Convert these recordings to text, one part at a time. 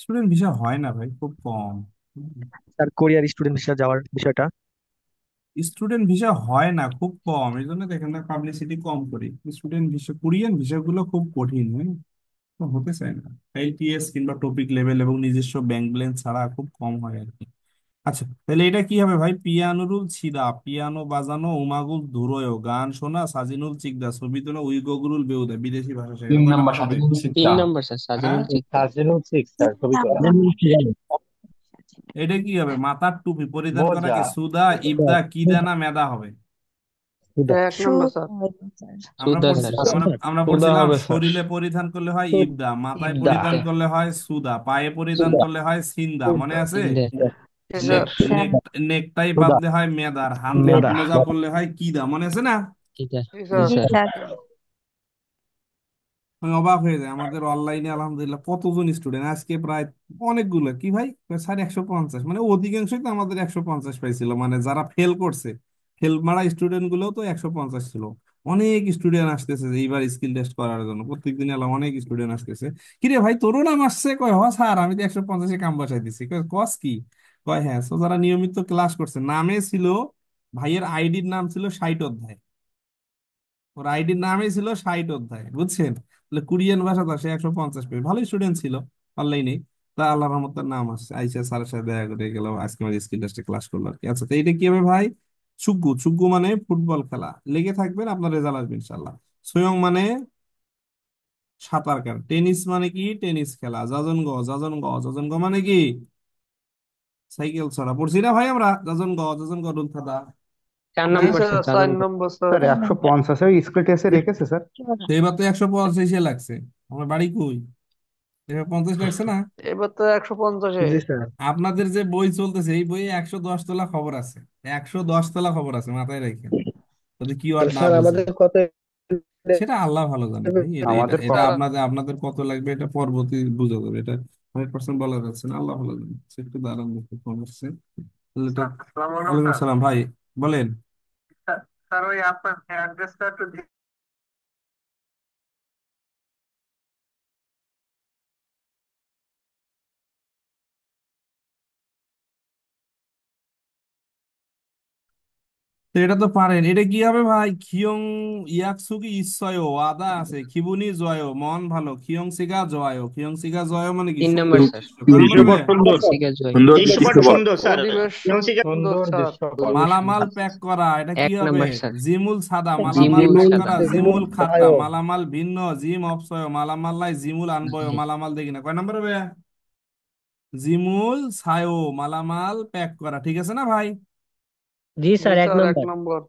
Student visa হয় না ভাই, খুব কম। স্যার কোরিয়ার স্টুডেন্ট ভিসা যাওয়ার বিষয়টা। স্টুডেন্ট ভিসা হয় না, খুব কম, এই জন্য দেখেন না পাবলিসিটি কম করি। স্টুডেন্ট ভিসা, কোরিয়ান ভিসা গুলো খুব কঠিন, হ্যাঁ, তো হতে চায় না। এলটিএস কিংবা টপিক লেভেল এবং নিজস্ব ব্যাংক ব্যালেন্স ছাড়া খুব কম হয় আর কি। আচ্ছা, তাহলে এটা কি হবে ভাই? পিয়ানুরুল ছিদা, পিয়ানো বাজানো, উমাগুল ধুরোয়, গান শোনা, সাজিনুল চিকদা, ছবি তোলা, উইগগুরুল বেউদা। বিদেশি ভাষা শেখা, তিন কয় নাম্বার নাম্বার হবে? স্বাধীন তিন শিক্ষা। নম্বর স্যার, হ্যাঁ, সাজানুল চিকদা। সাজেনুল সিক্স স্যার, ছবি তোলা। এটা কি হবে? মাথার টুপি পরিধান করা মোজা। কি সুদা, ইবদা, কিদা না মেদা হবে? হুদা। এক নম্বর স্যার। আমরা সুদা পড়ছি, স্যার, আমরা সুদা। আমরা সুদা পড়ছিলাম হবে স্যার। শরীরে পরিধান করলে হয় ইবদা, মাথায় ইবদা। পরিধান ইবদা। করলে হয় সুদা, পায়ে পরিধান করলে হয় সিন্দা, মনে আছে? ইন্দে। জি নেক স্যার। নেক নেকটাই হুদা। বাঁধলে হয় মেদার, হাত মেধা। মোজা পরলে হয় কিদা, মনে আছে না? কিদা। জি জি স্যার। স্যার। আমি অবাক হয়ে যায়, আমাদের অনলাইনে আলহামদুলিল্লাহ কতজন স্টুডেন্ট আজকে প্রায় অনেকগুলো কি ভাই, স্যার 150, মানে অধিকাংশই তো আমাদের 150 পাইছিল, মানে যারা ফেল করছে, ফেল মারা স্টুডেন্ট গুলো তো 150 ছিল। অনেক স্টুডেন্ট আসতেছে যে এইবার স্কিল টেস্ট করার জন্য, প্রত্যেকদিন এলাম অনেক স্টুডেন্ট আসতেছে। কিরে ভাই, তোরও নাম আসছে? কয় হ স্যার, আমি তো 150-এ কাম বসাই দিছি। কয় কস কি? কয় হ্যাঁ। তো যারা নিয়মিত ক্লাস করছে, নামে ছিল, ভাইয়ের আইডির নাম ছিল 60 অধ্যায়, ওর আইডির নামই ছিল 60 অধ্যায়, বুঝছেন? তাহলে কোরিয়ান ভাষা তো সে 150 পেয়ে, ভালোই স্টুডেন্ট ছিল অনলাইনে। তা আল্লাহ রহমত তার নাম আসছে, আইসা স্যারের সাথে দেখা করে গেল, আজকে আমার স্কিল টেস্টে ক্লাস করলো আর কি। আচ্ছা, তো এইটা কি হবে ভাই? চুগ্গু, চুগ্গু মানে ফুটবল খেলা, লেগে থাকবেন, আপনার রেজাল্ট আসবে ইনশাল্লাহ। সোয়ং মানে সাঁতার কাটা, টেনিস মানে কি? টেনিস খেলা। জাজন গ, জাজন গ, জাজন গ মানে কি? সাইকেল ছড়া, পড়ছি না ভাই আমরা? জাজন গ রুল খাতা। চার জি হ্যাঁ, নম্বর স্যার, স্যার, 4 সাজানুল। নম্বর স্যার। স্যার 150 স্কুল টেস্টে রেখেছে স্যার। তো এবার তো 150 লাগছে। আমার বাড়ি কই? 150 লাগছে না? এবার তো 150-এ। জি স্যার। আপনাদের যে বই চলতেছে, এই বইয়ে 110 তলা খবর আছে। 110 তলা খবর আছে, মাথায় রাখেন। যদি কি আর না স্যার বুঝেন, আমাদের কত সেটা আল্লাহ ভালো জানে ভাই। এটা এটা আমাদের এটা আপনাদের আপনাদের কত লাগবে এটা পরবর্তী বুঝা যাবে। এটা 100% বলা যাচ্ছে না, আল্লাহ ভালো জানে। সে একটু দাঁড়ান, একটু ফোন আসছে। তাহলে এটা, ওয়ালাইকুম আসসালাম ভাই, বলেন। স্যার ওই আপনার অ্যাড্রেসটা একটু তো এটা তো পারেন। এটা কি হবে ভাই? খিয়ং ইয়াকসুকি ইসয় আদা আছে, খিবুনি জয়, মন ভালো, খিয়ং সিগা জয়, খিয়ং সিগা জয় মানে কি? তিন নম্বর সুন্দর স্যার। দৃশ্য। কয় নম্বর হবে? দৃশ্যপট সুন্দর, ঠিক আছে ভাই। সুন্দর দৃশ্যপট দৃশ্যপট। সুন্দর স্যার। পরিবেশ সুন্দর সুন্দর স্যার। দৃশ্যপট। মালামাল প্যাক করা, এটা কি এক হবে? নম্বর স্যার। জিমুল সাদা, মালামাল জিমুল প্যাক সাদা। করা, জিমুল জিমুল খাতা, সায়ো। মালামাল ভিন্ন, জিম অপসয়, মালামাল লাই, জিমুল আনবয়, মালামাল দেখি না। কয় নম্বর হবে? জিমুল ছায়ো, মালামাল প্যাক করা, ঠিক আছে না ভাই? জি জি স্যার, এক স্যার, এক নম্বর। নম্বর।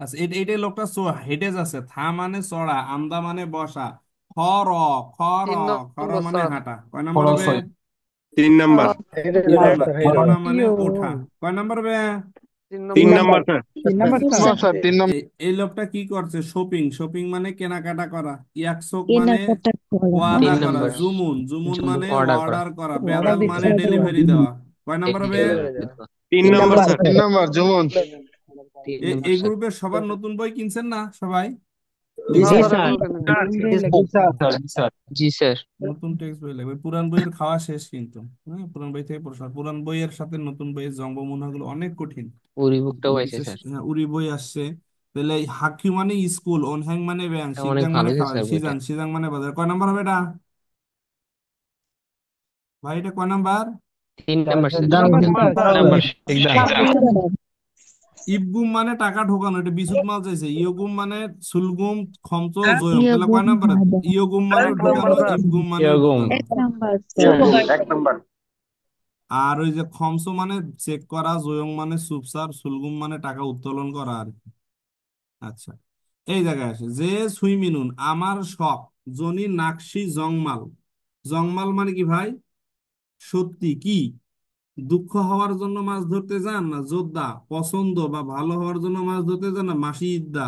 আচ্ছা, এইটাই লোকটা হেঁটে যাচ্ছে। থা মানে চড়া, আমদা মানে বসা, খ র, খ র, 3 খ র নম্বর মানে স্যার। হাঁটা। কয় নম্বর হবে? খরচ 3 নাম্বার। এটা তিন রাইট নাম্বার। স্যার, এটা ওঠা right। মানে ওঠা, কয় নম্বর হবে? 3 তিন নম্বর নাম্বার স্যার। স্যার। তিন নম্বর হ্যাঁ স্যার, স্যার। 3 নম্বর। এই লোকটা কি করছে? শপিং, শপিং মানে কেনাকাটা করা। ইয়াকশোক মানে কেনাকাটা করা। ওয়াদা তিন করা। নম্বর। জুমুন, জুমুন মানে অর্ডার করা। অর্ডার করা। অর্ডার বেদাল দিচ্ছে। মানে ডেলিভারি দেওয়া। কয় নম্বর হবে? ডেলিভারি দেওয়া। 3 নাম্বার স্যার। 3 নম্বর যেমন। তিন এই নম্বর স্যার। গ্রুপের সবার নতুন বই কিনছেন না সবাই? জি না স্যার। স্যার, এখনো কেনেন। জি স্যার। স্যার, জি স্যার। জি স্যার। নতুন টেক্সট বই লাগবে, পুরান বইয়ের খাওয়া শেষ কিন্তু। হ্যাঁ, পুরান বই থেকে প্রশ্ন, পুরান বইয়ের সাথে নতুন বইয়ের জঙ্গমূলক গুলো অনেক কঠিন। উরি বুকটাও আছে বিশেষ, স্যার। হ্যাঁ, উরি বই আসছে। তাহলে হাকি মানে স্কুল, অনহ্যাং মানে ব্যাংক, এটা অনেক সিকদাং ভালো মানে হয়েছে খাওয়া, স্যার বইটা। সিজাং, সিজাং মানে বাজার। কয় নাম্বার হবে এটা ভাই? এটা কয় নাম্বার? তিন নম্বর স্যার। তিন নম্বর স্যার। তিন নাম্বার একদম। ইবগুম মানে টাকা ঢোকানো, এটা বিশুদ্ধ মাল চাইছে। ইয়গুম মানে সুলগুম, খমচ, জয়ম, ইয়ে তাহলে কয় গুম নাম্বার? ভাদা। ইয়গুম মানে এক নম্বর ঢুকানো, স্যার। ইবগুম মানে এরকম। ঢুকানো। এক নাম্বার ইয়ে স্যার। গুম 1 নাম্বার। আর ওই যে খমস মানে চেক করা, জয়ং মানে সুপসার, সুলগুম মানে টাকা উত্তোলন করা আর কি। আচ্ছা, এই জায়গায় আসে যে সুইমিনুন আমার শখ, জনি নাকশি জংমাল। জংমাল মানে কি ভাই? সত্যি কি? দুঃখ হওয়ার জন্য মাছ ধরতে যান না যোদ্ধা, পছন্দ বা ভালো হওয়ার জন্য মাছ ধরতে যান না মাসি ইদ্দা,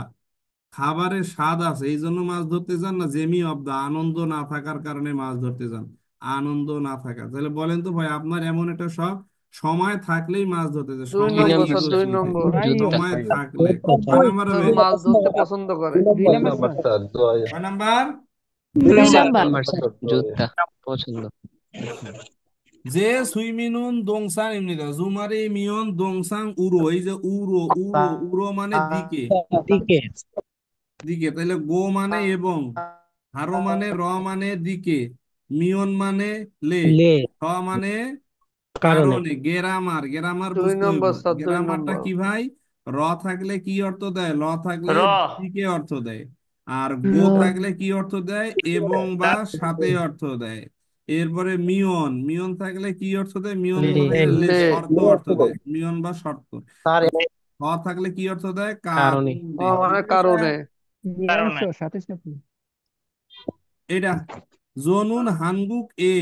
খাবারের স্বাদ আছে এই জন্য মাছ ধরতে যান না জেমি অব দা, আনন্দ না থাকার কারণে মাছ ধরতে যান। আনন্দ না থাকা, তাহলে বলেন তো ভাই, আপনার এমন একটা শখ, সময় থাকলেই মাছ ধরতে যায়, 2 তিন সময় নম্বর স্যার, নম্বর 2 ইকুয়াল থেকে, নম্বর। যোদ্ধা। সময় থাকলে। কয় নাম্বার হবে? স্যার মাছ ধরতে পছন্দ করে। 2 নম্বর স্যার। কয় নাম্বার? দুই চার নাম্বার। নম্বর স্যার। যোদ্ধা। পছন্দ। আচ্ছা, যে সুইমিনুন দোংসাং এমনি দেখো জুমারে মিয়ন দোংসাং উড়ো, এই যে উড়ো উড়ো উড়ো মানে দিকে, দিকে দিকে তাহলে গো মানে এবং, হারো মানে র মানে দিকে, মিয়ন মানে লে, লে স মানে কারণে কারণে। গ্রামার, গ্রামার দুই বুঝতে হইব। নম্বর স্যার, দুই গ্রামারটা নম্বর। কি ভাই? র থাকলে কি অর্থ দেয়? ল থাকলে র দিকে অর্থ দেয়। আর গো থাকলে কি অর্থ দেয়? এবং বা সাথে অর্থ দেয়। এরপরে মিয়ন, মিয়ন থাকলে কি অর্থ দেয়? মিয়ন লে বলতে লে শর্ত অর্থ দেয়, মিয়ন বা শর্ত। তার খ থাকলে কি অর্থ দেয়? কারণে। কারণ দেয়। মানে ঠিক আছে, কারণে। কারণে সাথে সাথে এটা জনুন হানগুক এ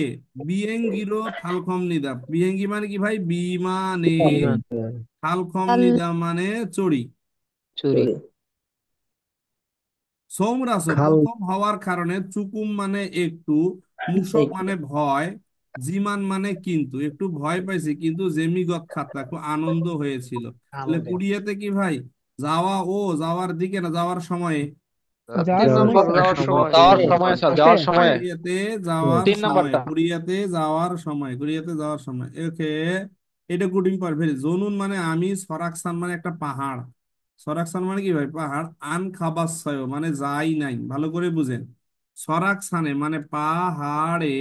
বিয়েঙ্গিরো থালখম নিদা। বিয়েঙ্গি মানে কি ভাই? বিমানে। বিমান, থালখম নিদা মানে চড়ি। চুরি, সোমরাস খাল প্রথম হওয়ার কারণে, চুকুম মানে একটু, মুসক মানে ভয়, জিমান মানে কিন্তু, একটু ভয় পাইছি কিন্তু জেমিগত খাতটা খুব আনন্দ হয়েছিল। তাহলে কুড়িয়াতে কি ভাই? যাওয়া, ও যাওয়ার দিকে না যাওয়ার সময়ে? তিন যাওয়ার সময় নম্বর, স্যার যাওয়ার সময়। যাওয়ার সময় স্যার, যাওয়ার ওকে সময়। কুড়িয়াতে যাওয়ার সময়, কুড়িয়াতে যাওয়ার সময়, কুড়িয়াতে যাওয়ার সময়। ওকে, এটা গুড ইম্পারফেক্ট। জনুন মানে আমি, সরাকসান মানে একটা পাহাড়। সরাকসান মানে কি ভাই? পাহাড়। আন খাবাসয় মানে যাই নাই, ভালো করে বুঝেন। সরাকসানে মানে পাহাড়ে,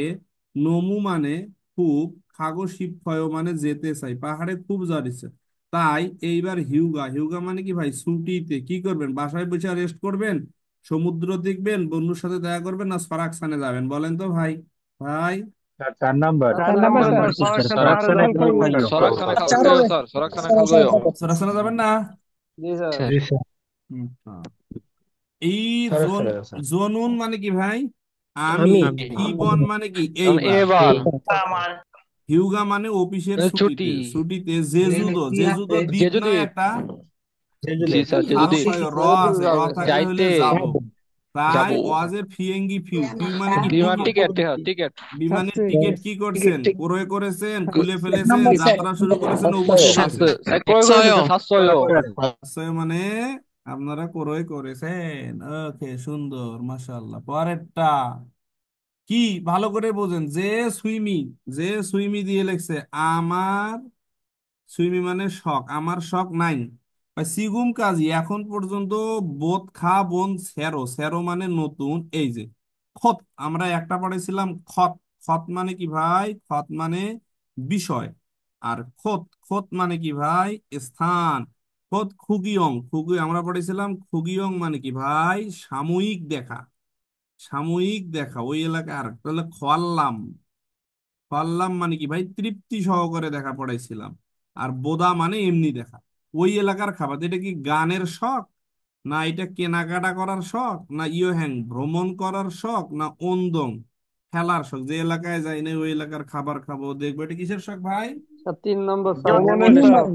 নমু মানে খুব, খাগো শিবক্ষয় মানে যেতে চাই, পাহাড়ে খুব যাচ্ছে। তাই এইবার হিউগা, হিউগা মানে কি ভাই? ছুটিতে কি করবেন? বাসায় বসে রেস্ট করবেন, সমুদ্র দেখবেন, বন্ধুর সাথে দেখা করবেন, না সরাকসানে যাবেন? বলেন তো ভাই। ভাই 4 নাম্বার চার নম্বর স্যার, সরাকসানে সরাকসানা খালগয় স্যার, সরাকসানা খালগয়। সরাকসানে যাবেন না? জি স্যার। স্যার, হ্যাঁ। এই জনুন মানে কি ভাই? আমি। আমি আমি, ইবন মানে কি? কারণ এইবার। এই আমার হিউগা মানে অফিসের ছুটি, ছুটিতে, ছুটিতে। জেজুদো, জেজুদো দ্বীপ না যেজুদি, একটা? জি স্যার, যেজুদি হালফায় র যেহেতু আছে, র যাবে। থাকলে হলে যাইতে, যাব। তাই যাবো, ওয়াজে ফিয়েঙ্গি ফিউ, ফিউ মানে কি? বিমান টিকিট। টিকেট, টিকেট, বিমানের টিকিট কি করছেন? ক্রয় করেছেন, খুলে ফেলেছেন, যাত্রা শুরু করেছেন, উপস্থিত আছেন। ক্রয় করে ফেলছে 700। আশ্চর্য মানে আপনারা ক্রয় করেছেন। ওকে, সুন্দর, মাশাআল্লাহ। পরেরটা কি? ভালো করে বোঝেন। যে সুইমি, যে সুইমি দিয়ে লেখছে আমার, সুইমি মানে শখ, আমার শখ নাই। বা সিগুম কাজী এখন পর্যন্ত, বোধ খা বোন সেরো, সেরো মানে নতুন। এই যে খত, আমরা একটা পড়েছিলাম খত। খত মানে কি ভাই? খত মানে বিষয়। আর খত, খত মানে কি ভাই? স্থান। খত খুগিয়ং, খুগি আমরা পড়েছিলাম খুগিয়ং মানে কি ভাই? সাময়িক দেখা, সাময়িক দেখা ওই এলাকায়। আর তাহলে খোয়াল্লাম, খোয়াল্লাম মানে কি ভাই? তৃপ্তি সহকারে দেখা পড়াইছিলাম। আর বোদা মানে এমনি দেখা, ওই এলাকার খাবার। এটা কি গানের শখ, না এটা কেনাকাটা করার শখ, না হ্যাং ভ্রমণ করার শখ, না ওন্দং খেলার শখ? যে এলাকায় যাই না ওই এলাকার খাবার খাবো, দেখবো, এটা কিসের শখ ভাই? স্যার, 3 নম্বর স্যার, ভ্রমণের শখ।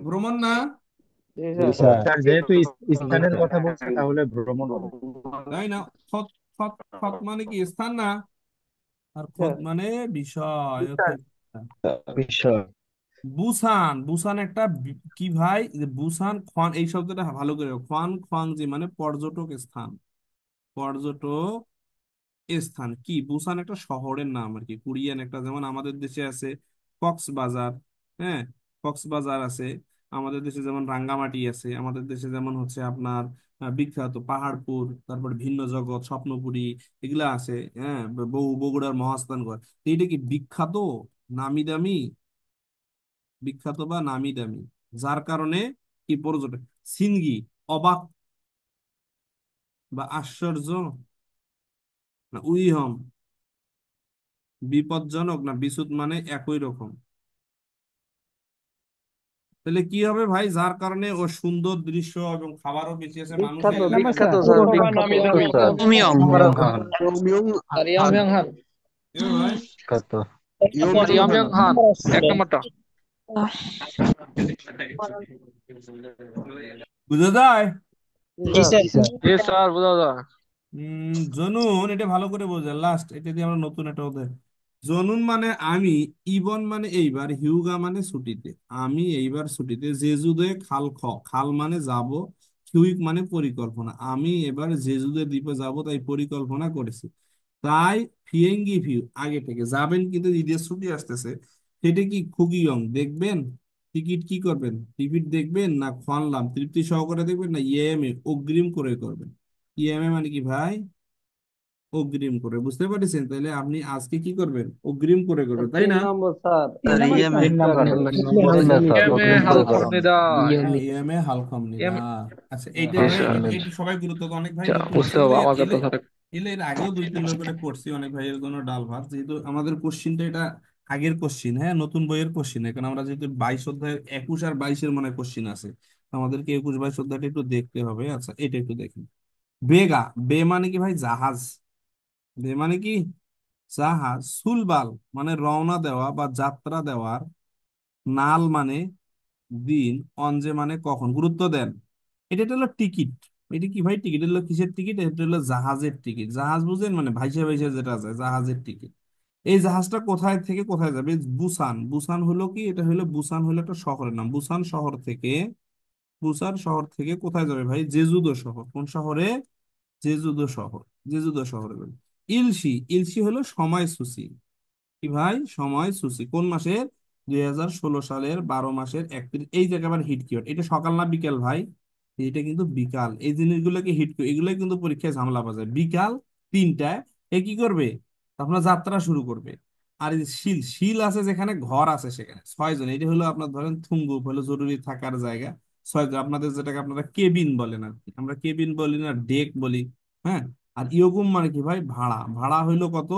ভ্রমণ না? জি স্যার। যেহেতু স্থানের কথা বলছে তাহলে ভ্রমণ হবে। তাই না? খত, খত, খত মানে কি? স্থান না? আর খত স্যার, মানে বিষয়। ওকে। বিষয় বুসান, বুসান একটা কি ভাই? যে বুসান খান, এই শব্দটা ভালো করে খান, খান যে মানে পর্যটক স্থান, পর্যটক স্থান। কি বুসান একটা শহরের নাম আর কি, কোরিয়ান একটা। যেমন আমাদের দেশে আছে কক্সবাজার, হ্যাঁ, কক্সবাজার আছে আমাদের দেশে। যেমন রাঙ্গামাটি আছে আমাদের দেশে। যেমন হচ্ছে আপনার বিখ্যাত পাহাড়পুর, তারপর ভিন্ন জগৎ, স্বপ্নপুরী, এগুলা আছে। হ্যাঁ, বগুড়ার মহাস্থানগড়। তো এটা কি বিখ্যাত, নামি দামি? বিখ্যাত বা নামি দামি, যার কারণে কি পর্যটক। সিনগি অবাক বা আশ্চর্য, না উইহম বিপজ্জনক, না বিশুদ্ধ মানে একই রকম? তাহলে কি হবে ভাই? যার কারণে ও সুন্দর দৃশ্য এবং খাবারও বেশি আছে, মানুষ বিখ্যাত, এই এলাকায় বিখ্যাত ঘুরতে স্যার, আসে। বিখ্যাত। এ ভাই, ইয়ামইয়াং হান, 1 নম্বরটা। বুঝা যায়? জি স্যার। জি স্যার, বোঝা যায়। জনুন, এটা ভালো করে বোঝেন, লাস্ট এটা দিয়ে আমরা নতুন একটা ওদের। জনুন মানে আমি, ইবন মানে এইবার, হিউগা মানে ছুটিতে, আমি এইবার ছুটিতে, জেজুদে খাল, খাল মানে যাব, হিউইক মানে পরিকল্পনা, আমি এবার জেজুদে দ্বীপে যাব তাই পরিকল্পনা করেছি। তাই ফিয়েঙ্গি ফিউ আগে থেকে যাবেন, কিন্তু ঈদের ছুটি আসতেছে, সেটা কি খুগিয়ং দেখবেন, টিকিট কি করবেন, টিকিট দেখবেন না খনলাম তৃপ্তি সহকারে দেখবেন, না ইএমএ অগ্রিম করে করবেন। ইএমএ মানে কি ভাই? অগ্রিম করে, বুঝতে পারছেন? তাহলে আপনি আজকে কি করবেন, অগ্রিম করে করবেন, তাই তিন না? নম্বর স্যার। স্যার ইএমএ তিন নাম্বার। ইএমএ হালকা নিদা ইএমএ হালকম নিদা। ইএমএ আচ্ছা, এইটা জি ভাই স্যার এইটা সবাই গুরুত্ব দেন। অনেক ভাই নতুন বুঝতে আছে, হবে এগুলো আমার এলে কথা এলে এর আগেও 2-3 বার করে পড়ছি অনেক ভাইয়ের জন্য ডাল ভাত, যেহেতু আমাদের কোশ্চিনটা এটা আগের কোশ্চিন, হ্যাঁ, নতুন বইয়ের কোশ্চিন, কারণ আমরা যেহেতু 22 অধ্যায় 21 আর 22-এর মনে কোশ্চিন আছে, তো আমাদেরকে 21-22 অধ্যায়টা একটু দেখতে হবে। আচ্ছা, এটা একটু দেখুন। বেগা, বে মানে কি ভাই? জাহাজ। বে মানে কি? জাহাজ। সুলবাল মানে রওনা দেওয়া বা যাত্রা দেওয়ার। নাল মানে দিন। অঞ্জে মানে কখন। গুরুত্ব দেন। এটা হলো টিকিট। এটা কি ভাই? টিকিট হলো কিসের টিকিট? এটা হলো জাহাজের টিকিট। জাহাজ বুঝেন, মানে ভাইসা ভাইসা যেটা যায়, জাহাজের টিকিট। এই জাহাজটা কোথায় থেকে কোথায় যাবে? বুসান। বুসান হলো কি? এটা হলো বুসান হলো একটা শহরের নাম। বুসান শহর থেকে, বুসান শহর থেকে কোথায় যাবে ভাই? জেজুদো শহর। কোন শহরে? জেজুদো শহর। জেজুদো শহরে যাবে। ইলসি, ইলসি হলো সময়সূচি। কি ভাই? সময়সূচি। কোন মাসের? 2016 সালের 12 মাসের 31। এই জায়গায় আবার হিট কিওয়ার্ড, এটা সকাল না বিকাল ভাই? এটা কিন্তু বিকাল। এই জিনিসগুলোকে হিট, এগুলো কিন্তু পরীক্ষায় ঝামেলা বাজায়। বিকাল 3টায় এ কি করবে? আপনার যাত্রা শুরু করবে। আর এই যে শিল, শিল আছে যেখানে, ঘর আছে সেখানে 6 জন। এটা হলো আপনার ধরেন থুঙ্গুপ হলো জরুরি থাকার জায়গা। 6 জন, আপনাদের যেটাকে আপনারা কেবিন বলেন আর কি, আমরা কেবিন বলি না, ডেক বলি। হ্যাঁ। আর ইয়গুম মানে কি ভাই? ভাড়া। ভাড়া হইলো কত?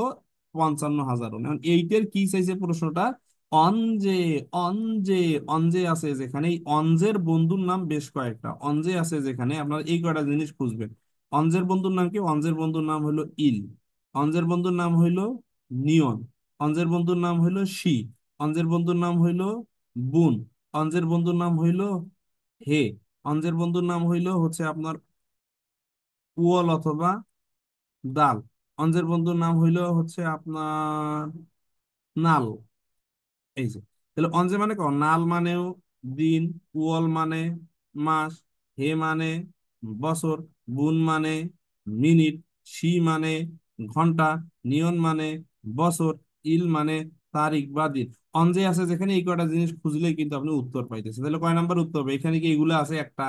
55,000। এখন এইটার কি চাইছে প্রশ্নটা? অঞ্জে, অঞ্জে, অঞ্জে আছে যেখানে, এই অঞ্জের বন্ধুর নাম বেশ কয়েকটা। অঞ্জে আছে যেখানে, আপনার এই কয়টা জিনিস খুঁজবেন। অঞ্জের বন্ধুর নাম কি? অঞ্জের বন্ধুর নাম হলো ইল। অঞ্জের বন্ধুর নাম হইলো নিয়ন। অঞ্জের বন্ধুর নাম হইলো শি। অঞ্জের বন্ধুর নাম হইলো বুন। অঞ্জের বন্ধুর নাম হইলো হে। অঞ্জের বন্ধুর নাম হইলো হচ্ছে আপনার উয়ল অথবা দাল। অঞ্জের বন্ধুর নাম হইলো হচ্ছে আপনার নাল। এই যে, তাহলে অঞ্জে মানে কখন? নাল মানেও দিন, উয়ল মানে মাস, হে মানে বছর, বুন মানে মিনিট, সি মানে ঘন্টা, নিয়ন মানে বছর, ইল মানে তারিখ বা দিন। অঞ্জে আছে যেখানে, এই কয়টা জিনিস খুঁজলেই কিন্তু আপনি উত্তর পাইতেছেন। তাহলে কয় নাম্বার উত্তর হবে? এখানে কি এগুলো আছে একটা?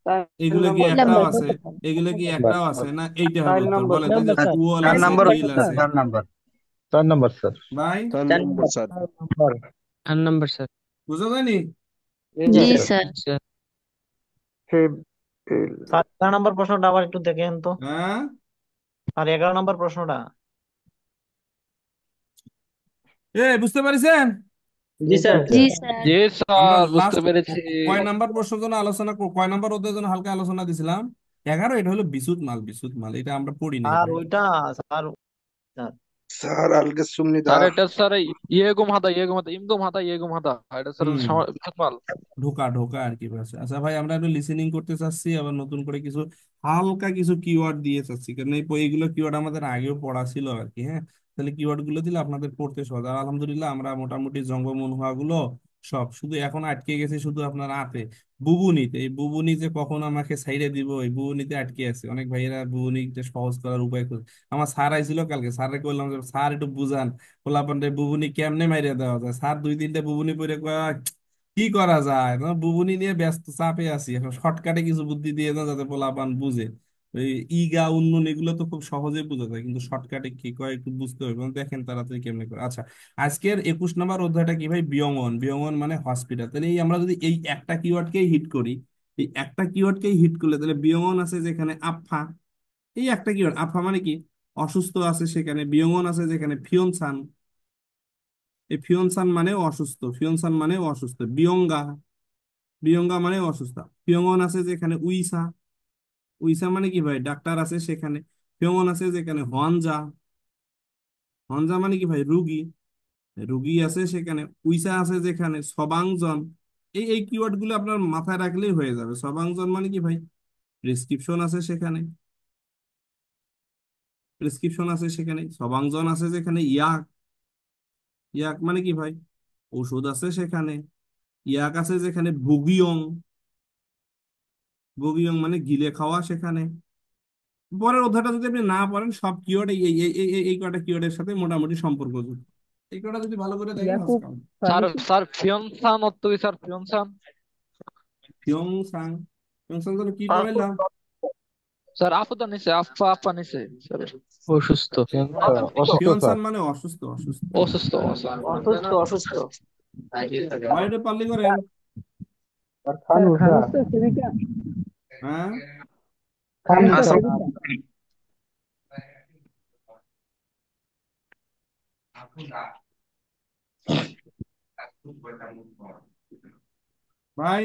4 এগুলো কি নম্বর একটাও স্যার। আছে? এগুলো কি একটাও আছে না? এইটা হবে 4 উত্তর? নম্বর বলেন তো, স্যার। যে উয়ল চার আছে, নাম্বার ইল উত্তর, আছে। 4 নাম্বার। 4 number sir. ভাই, 4 নম্বর স্যার। নাম্বার। 8 নম্বর স্যার। বুঝা যায়নি? জি জি স্যার। স্যার। স্যার স্যার 11 নম্বর প্রশ্নটা আবার একটু দেখেন তো। হ্যাঁ, আর 11 নম্বর প্রশ্নটা। বুঝতে পারছেন? জি জি স্যার। স্যার। জি জি আমরা স্যার বুঝতে লাস্ট পেরেছি কয় নাম্বার প্রশ্নের জন্য আলোচনা কয় নাম্বার অধ্যায়ের জন্য হালকা আলোচনা দিছিলাম? 11। এটা হলো বিশুদ্ধ মাল। বিশুদ্ধ মাল এটা আমরা পড়ি নাই আর ভাই। ওইটা স্যার, স্যার স্যার আলগে সুমনিদা। স্যার এটা স্যার ইয়ে গুম হাতা এটা স্যার হুম, মাল ঢোকা ঢোকা আর কি ভাষা। আচ্ছা ভাই, আমরা একটু লিসেনিং করতে চাচ্ছি, আবার নতুন করে কিছু হালকা কিছু কিওয়ার্ড দিয়ে চাচ্ছি, কারণ এইগুলো কিওয়ার্ড আমাদের আগেও পড়া ছিল আর কি। হ্যাঁ, তাহলে কিওয়ার্ড গুলো দিলে আপনাদের পড়তে সহজ। আর আলহামদুলিল্লাহ আমরা মোটামুটি জঙ্গমনহা গুলো সব, শুধু এখন আটকে গেছে শুধু আপনার আতে, বুবুনিতে। এই বুবুনি যে কখন আমাকে সাইডে দিব, এই বুবুনিতে আটকে আছে। অনেক ভাইয়েরা বুবুনিতে সহজ করার উপায় খুঁজে। আমার স্যার আইছিল কালকে, স্যারকে বললাম যে স্যার একটু বুঝান, পোলাপানরে বুবুনি কেমনে মাইরে দেওয়া যায়। স্যার 2-3টা বুবুনি পড়ে কয় কি করা যায় না, বুবুনি নিয়ে ব্যস্ত, চাপে আছি। এখন শর্টকাটে কিছু বুদ্ধি দিয়ে দাও যাতে পোলাপান বুঝে। ওই ইগা উন্নন এগুলো তো খুব সহজে বোঝা যায়, কিন্তু শর্টকাটে কি কয় একটু বুঝতে হবে। মানে দেখেন তাড়াতাড়ি কেমনে করে। আচ্ছা, আজকের 21 নম্বর অধ্যায়টা কি ভাই? বিয়ঙ্গন। বিয়ঙ্গন মানে হসপিটাল। তাহলে এই আমরা যদি এই একটা কিওয়ার্ডকেই হিট করি, এই একটা কিওয়ার্ডকেই হিট করলে, তাহলে বিয়ঙ্গন আছে যেখানে, আফা। এই একটা কিওয়ার্ড আফা মানে কি? অসুস্থ আছে সেখানে। বিয়ঙ্গন আছে যেখানে, ফিয়নসান। এই ফিয়নসান মানে অসুস্থ, ফিয়নসান মানে অসুস্থ। বিয়ঙ্গা, বিয়ঙ্গা মানে অসুস্থ। ফিয়ংন আছে যেখানে, উইসা। উইসা মানে কি ভাই? ডাক্তার আছে সেখানে। ফিয়ংন আছে যেখানে, হনজা। হনজা মানে কি ভাই? রুগী। রুগী আছে সেখানে। উইসা আছে যেখানে, সবাংজন। এই কিওয়ার্ড গুলো আপনার মাথায় রাখলেই হয়ে যাবে। সবাংজন মানে কি ভাই? প্রেসক্রিপশন আছে সেখানে। প্রেসক্রিপশন আছে সেখানে। সবাংজন আছে যেখানে, ইয়াক। ইয়াক মানে কি ভাই? ওষুধ আছে সেখানে। ইয়াক আছে যেখানে, বুগিয়ং। বুগিয়ং মানে গিলে খাওয়া সেখানে। পরের অধ্যায়টা যদি আপনি না পড়েন, সব কিওয়ার্ড এই কয়টা কিওয়ার্ডের সাথে মোটামুটি সম্পর্কযুক্ত। এই কয়টা যদি ভালো করে দেখেন ইয়াকুব আজকাল। Sir suggestion. স্যার ফিয়নসান অর্থ কি স্যার? ফিয়নসান ফিয়ং সাং, ফিয়ং সাং যেন কি স্যার পড়াইলাম? স্যার, আফুদা নিছে, আফা নিছে স্যার। অসুস্থ। অসুস্থ ফিয়ং সাং স্যার। মানে অসুস্থ, অসুস্থ। অসুস্থ স্যার। অসুস্থ অসুস্থ। বাইরে পারলি করেন। স্যার খানুস্তা সেবিকা। হ্যাঁ, খানুস্তা আসাম। সেবিকা। ভাই।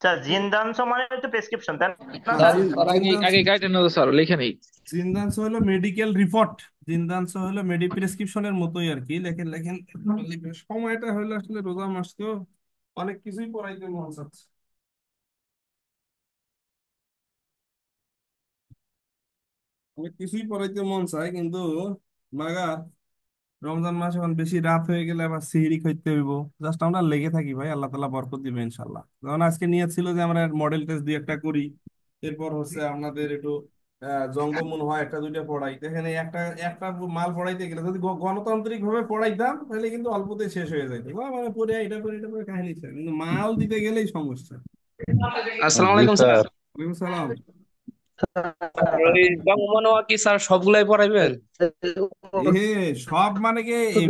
স্যার জিনদাংশ মানে হচ্ছে প্রেসক্রিপশন, তাই না স্যার স্যার? স্যার, আগে জিন্দাংশ, আগে গাইড নেই স্যার, লিখে নেই। জিন্দাংশ হলো মেডিকেল রিপোর্ট। জিন্দাংশ হলো প্রেসক্রিপশনের মতোই আর কি। লেখেন লেখেন। সময়টা হলো আসলে রোজা মাস তো, অনেক কিছুই পড়াইতে মন চাচ্ছে। অনেক কিছুই পড়াইতে মন চায় কিন্তু মাগার রমজান মাস এখন বেশি রাত হয়ে গেলে আবার সিহরি খাইতে হইব। জাস্ট আমরা লেগে থাকি ভাই, আল্লাহ তাআলা বরকত দিবে ইনশাল্লাহ। যেমন আজকে নিয়ত ছিল যে আমরা মডেল টেস্ট দুই একটা করি, এরপর হচ্ছে আমাদের একটু জঙ্গমন হয় একটা দুইটা পড়াই। দেখেন এই একটা একটা মাল পড়াইতে গেলে যদি গণতান্ত্রিক ভাবে পড়াইতাম তাহলে কিন্তু অল্পতে শেষ হয়ে যেত। মানে পড়ে এটা পড়ে কাহিনী শেষ। কিন্তু মাল দিতে গেলেই সমস্যা। আসসালামু জি আলাইকুম স্যার। স্যার। ওয়ালাইকুম সালাম। ওই জঙ্গমনোয়া কি স্যার সবগুলাই পড়াইবেন? এ সব মানে কি এই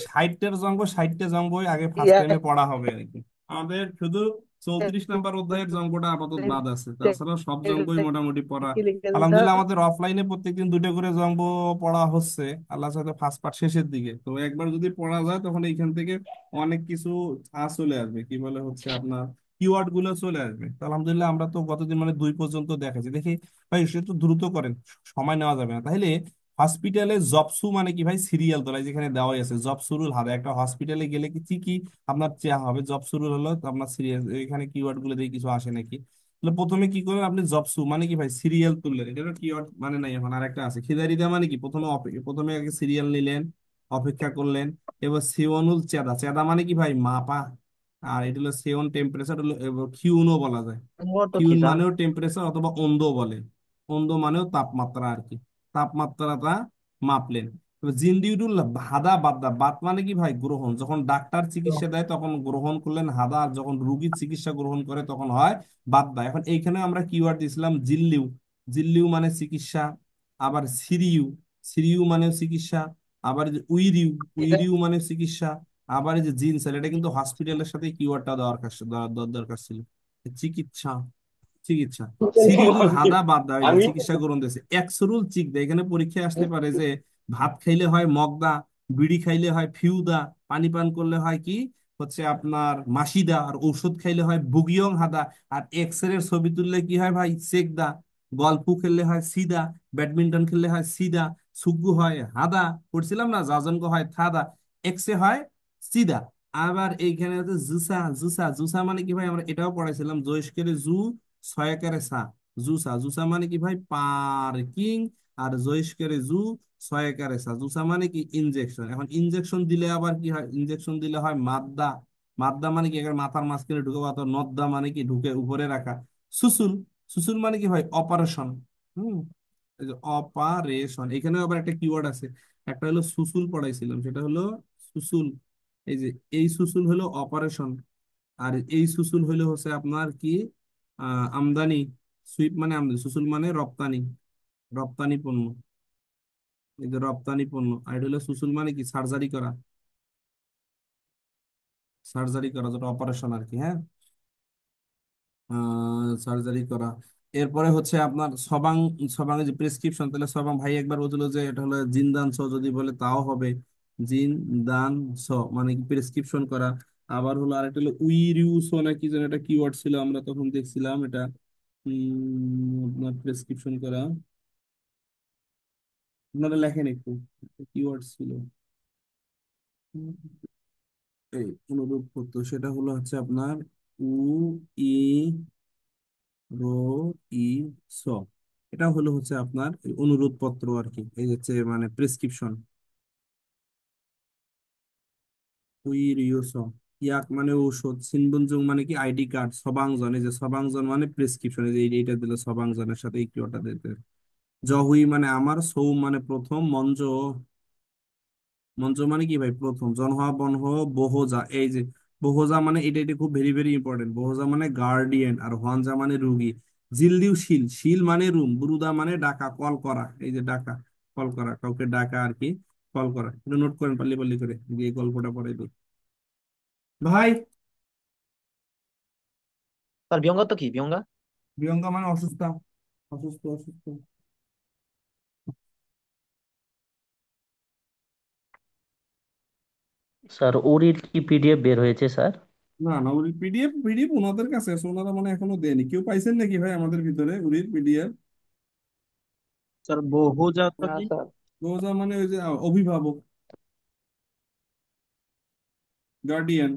60টার জঙ্গ, 60টা জঙ্গই আগে ফার্স্ট ইয়া- টাইমে পড়া হবে আর কি। আমাদের শুধু 34 নম্বর অধ্যায়ের জঙ্গটা আপাতত বাদ আছে, তাছাড়া সব জঙ্গই মোটামুটি পড়া। আলহামদুলিল্লাহ আমাদের অফলাইনে প্রত্যেকদিন দুটো করে জঙ্গ পড়া হচ্ছে, আল্লাহ সাথে ফার্স্ট পার্ট শেষের দিকে। তো একবার যদি পড়া যায় তখন এইখান থেকে অনেক কিছু চলে আসবে, কি বলে হচ্ছে আপনার কিওয়ার্ড গুলো চলে আসবে। তো আলহামদুলিল্লাহ আমরা তো গতদিন মানে 2 পর্যন্ত দেখাচ্ছি। দেখি ভাই সে তো দ্রুত করেন, সময় নেওয়া যাবে না তাহলে। হসপিটালে জবসু মানে কি ভাই? সিরিয়াল তোলা, যেখানে দেওয়াই আছে জবসুরুল হাদা। একটা হসপিটালে গেলে কি কি কি আপনার চেয়া হবে? জবসুরুল হলো তো আপনার সিরিয়াল, এখানে কিওয়ার্ড গুলো দিয়ে কিছু আসে নাকি। তাহলে প্রথমে কি করবেন আপনি? জবসু মানে কি ভাই? সিরিয়াল তুললেন, এটা কিওয়ার্ড মানে নাই। এখন আরেকটা আছে খিদারিদা মানে কি? প্রথমে প্রথমে আগে সিরিয়াল নিলেন, অপেক্ষা করলেন। এবার সেওয়ানুল চেদা, চেদা মানে কি ভাই? মাপা। আর এটা হলো সেওন টেম্পারেচার, হলো কিউনও বলা যায়। অর্থ কি কিউন স্যার? মানেও টেম্পারেচার অথবা অন্ধ বলে। অন্ধ মানেও তাপমাত্রা আর কি। তাপমাত্রাটা মাপলেন। এবার জিন্দিউদুল হাদা বাদ্দা, বাত মানে কি ভাই? গ্রহণ। যখন ডাক্তার চিকিৎসা দেয় তখন গ্রহণ করলেন হাদা, আর যখন রুগী চিকিৎসা গ্রহণ করে তখন হয় বাদ্দা। এখন এইখানে আমরা কিওয়ার্ড দিয়েছিলাম জিল্লিউ। জিল্লিউ মানে চিকিৎসা। আবার সিরিউ, সিরিউ মানে চিকিৎসা। আবার এই যে উইরিউ, উইরিউ মানে চিকিৎসা। আবার এই যে জিন স্যার, এটা কিন্তু হসপিটালের সাথে কিওয়ার্ডটা দরকার ছিল। চিকিৎসা, চিকিৎসা। সিরিউল হাদা বাদ দেয়, এই যে চিকিৎসা গ্রহণ দিয়েছে। এক্সরুল চিক দেয়, এখানে পরীক্ষায় আসতে পারে যে ভাত খাইলে হয় মগদা, বিড়ি খাইলে হয় ফিউদা, পানি পান করলে হয় কি হচ্ছে আপনার মাসিদা, আর ঔষধ খাইলে হয় বুগিয়ং হাদা। আর এক্স রে ছবি তুললে কি হয় ভাই? চেকদা। গল্প খেললে হয় সিদা, ব্যাডমিন্টন খেললে হয় সিদা, সুগ্গু হয় হাদা, পড়ছিলাম না, জাজনক হয় থাদা, এক্সে হয় সিদা। আবার এইখানে হচ্ছে জুসা, জুসা, জুসা মানে কি ভাই? আমরা এটাও পড়াইছিলাম, জয়স্কের জু, ছয়াকারে সা, জুসা। জুসা মানে কি ভাই? পার্কিং। আর জয়স্কারে জু, ছয়াকারে সা, জুসা মানে কি? ইনজেকশন। এখন ইনজেকশন দিলে আবার কি হয়? ইনজেকশন দিলে হয় মাদ্দা। মাদ্দা মানে কি? একেবারে মাথার মাঝখানে ঢুকে, বা নদ্দা মানে কি? ঢুকে উপরে রাখা। সুসুল, সুসুল মানে কি ভাই? অপারেশন। হুম, এই যে অপারেশন, এখানেও আবার একটা কিওয়ার্ড আছে। একটা হলো সুসুল পড়াইছিলাম, সেটা হলো সুসুল। এই যে এই সুসুল হলো অপারেশন। আর এই সুসুল হইলো হচ্ছে আপনার কি? আমদানি। সুইপ মানে আমদানি, সুসুল মানে রপ্তানি, রপ্তানি পণ্য। এই যে রপ্তানি পণ্য। আর এটা হলো সুসুল মানে কি? সার্জারি করা, সার্জারি করা, যেটা অপারেশন আর কি। হ্যাঁ, সার্জারি করা। এরপরে হচ্ছে আপনার সবাং। সবাং যে প্রেসক্রিপশন, তাহলে সবাং ভাই একবার বলছিল যে এটা হলো জিনদান ছ, যদি বলে তাও হবে। জিন দান ছ মানে কি? প্রেসক্রিপশন করা। আবার হলো আরেকটা হলো উইরিউস নাকি যেন একটা কিওয়ার্ড ছিল, আমরা তখন দেখছিলাম এটা। আপনার প্রেসক্রিপশন করা, আপনারা লেখেন একটু কিওয়ার্ড ছিল। উম, এই অনুরূপ করতো, সেটা হলো হচ্ছে আপনার উ ই রো ই স। এটা হলো হচ্ছে আপনার এই অনুরোধ পত্র আর কি। এই হচ্ছে মানে প্রেসক্রিপশন। উইরিওস, ইয়াক মানে ঔষধ, সিনবনজং মানে কি? আইডি কার্ড, সবাংজন, এই যে সবাংজন মানে প্রেসক্রিপশন, এই যে এইটা দিলে সবাংজনের সাথে এই কিওয়ার্ডটা দিতে। জহুই মানে আমার, সৌ মানে প্রথম, মঞ্জ, মঞ্চ মানে কি ভাই প্রথম, জনহা বনহ, বহজা, এই যে বহজা মানে এটা খুব ভেরি ভেরি ইম্পর্টেন্ট। বহজা মানে গার্ডিয়ান, আর হনজা মানে রুগী। জিলদিউ শিল, শিল মানে রুম, বুরুদা মানে ডাকা, কল করা, এই যে ডাকা, কল করা, কাউকে ডাকা আর কি, কল করা। এটা নোট করেন পাল্লি পাল্লি করে, দিয়ে গল্পটা পড়াই দিই ভাই। স্যার বিয়ঙ্গা তো কি বিয়ঙ্গা? বিয়ঙ্গা মানে অসুস্থ, অসুস্থ অসুস্থ। স্যার ওরির কি পিডিএফ বের হয়েছে স্যার? না না, ওই পিডিএফ পিডিএফ ওনাদের কাছে আছে, ওনারা মানে এখনো দেয়নি। কেউ পাইছেন নাকি ভাই আমাদের ভিতরে ওরির পিডিএফ? স্যার বহুজাত না কি? স্যার। রোজা মানে ওই যে অভিভাবক, গার্ডিয়ান।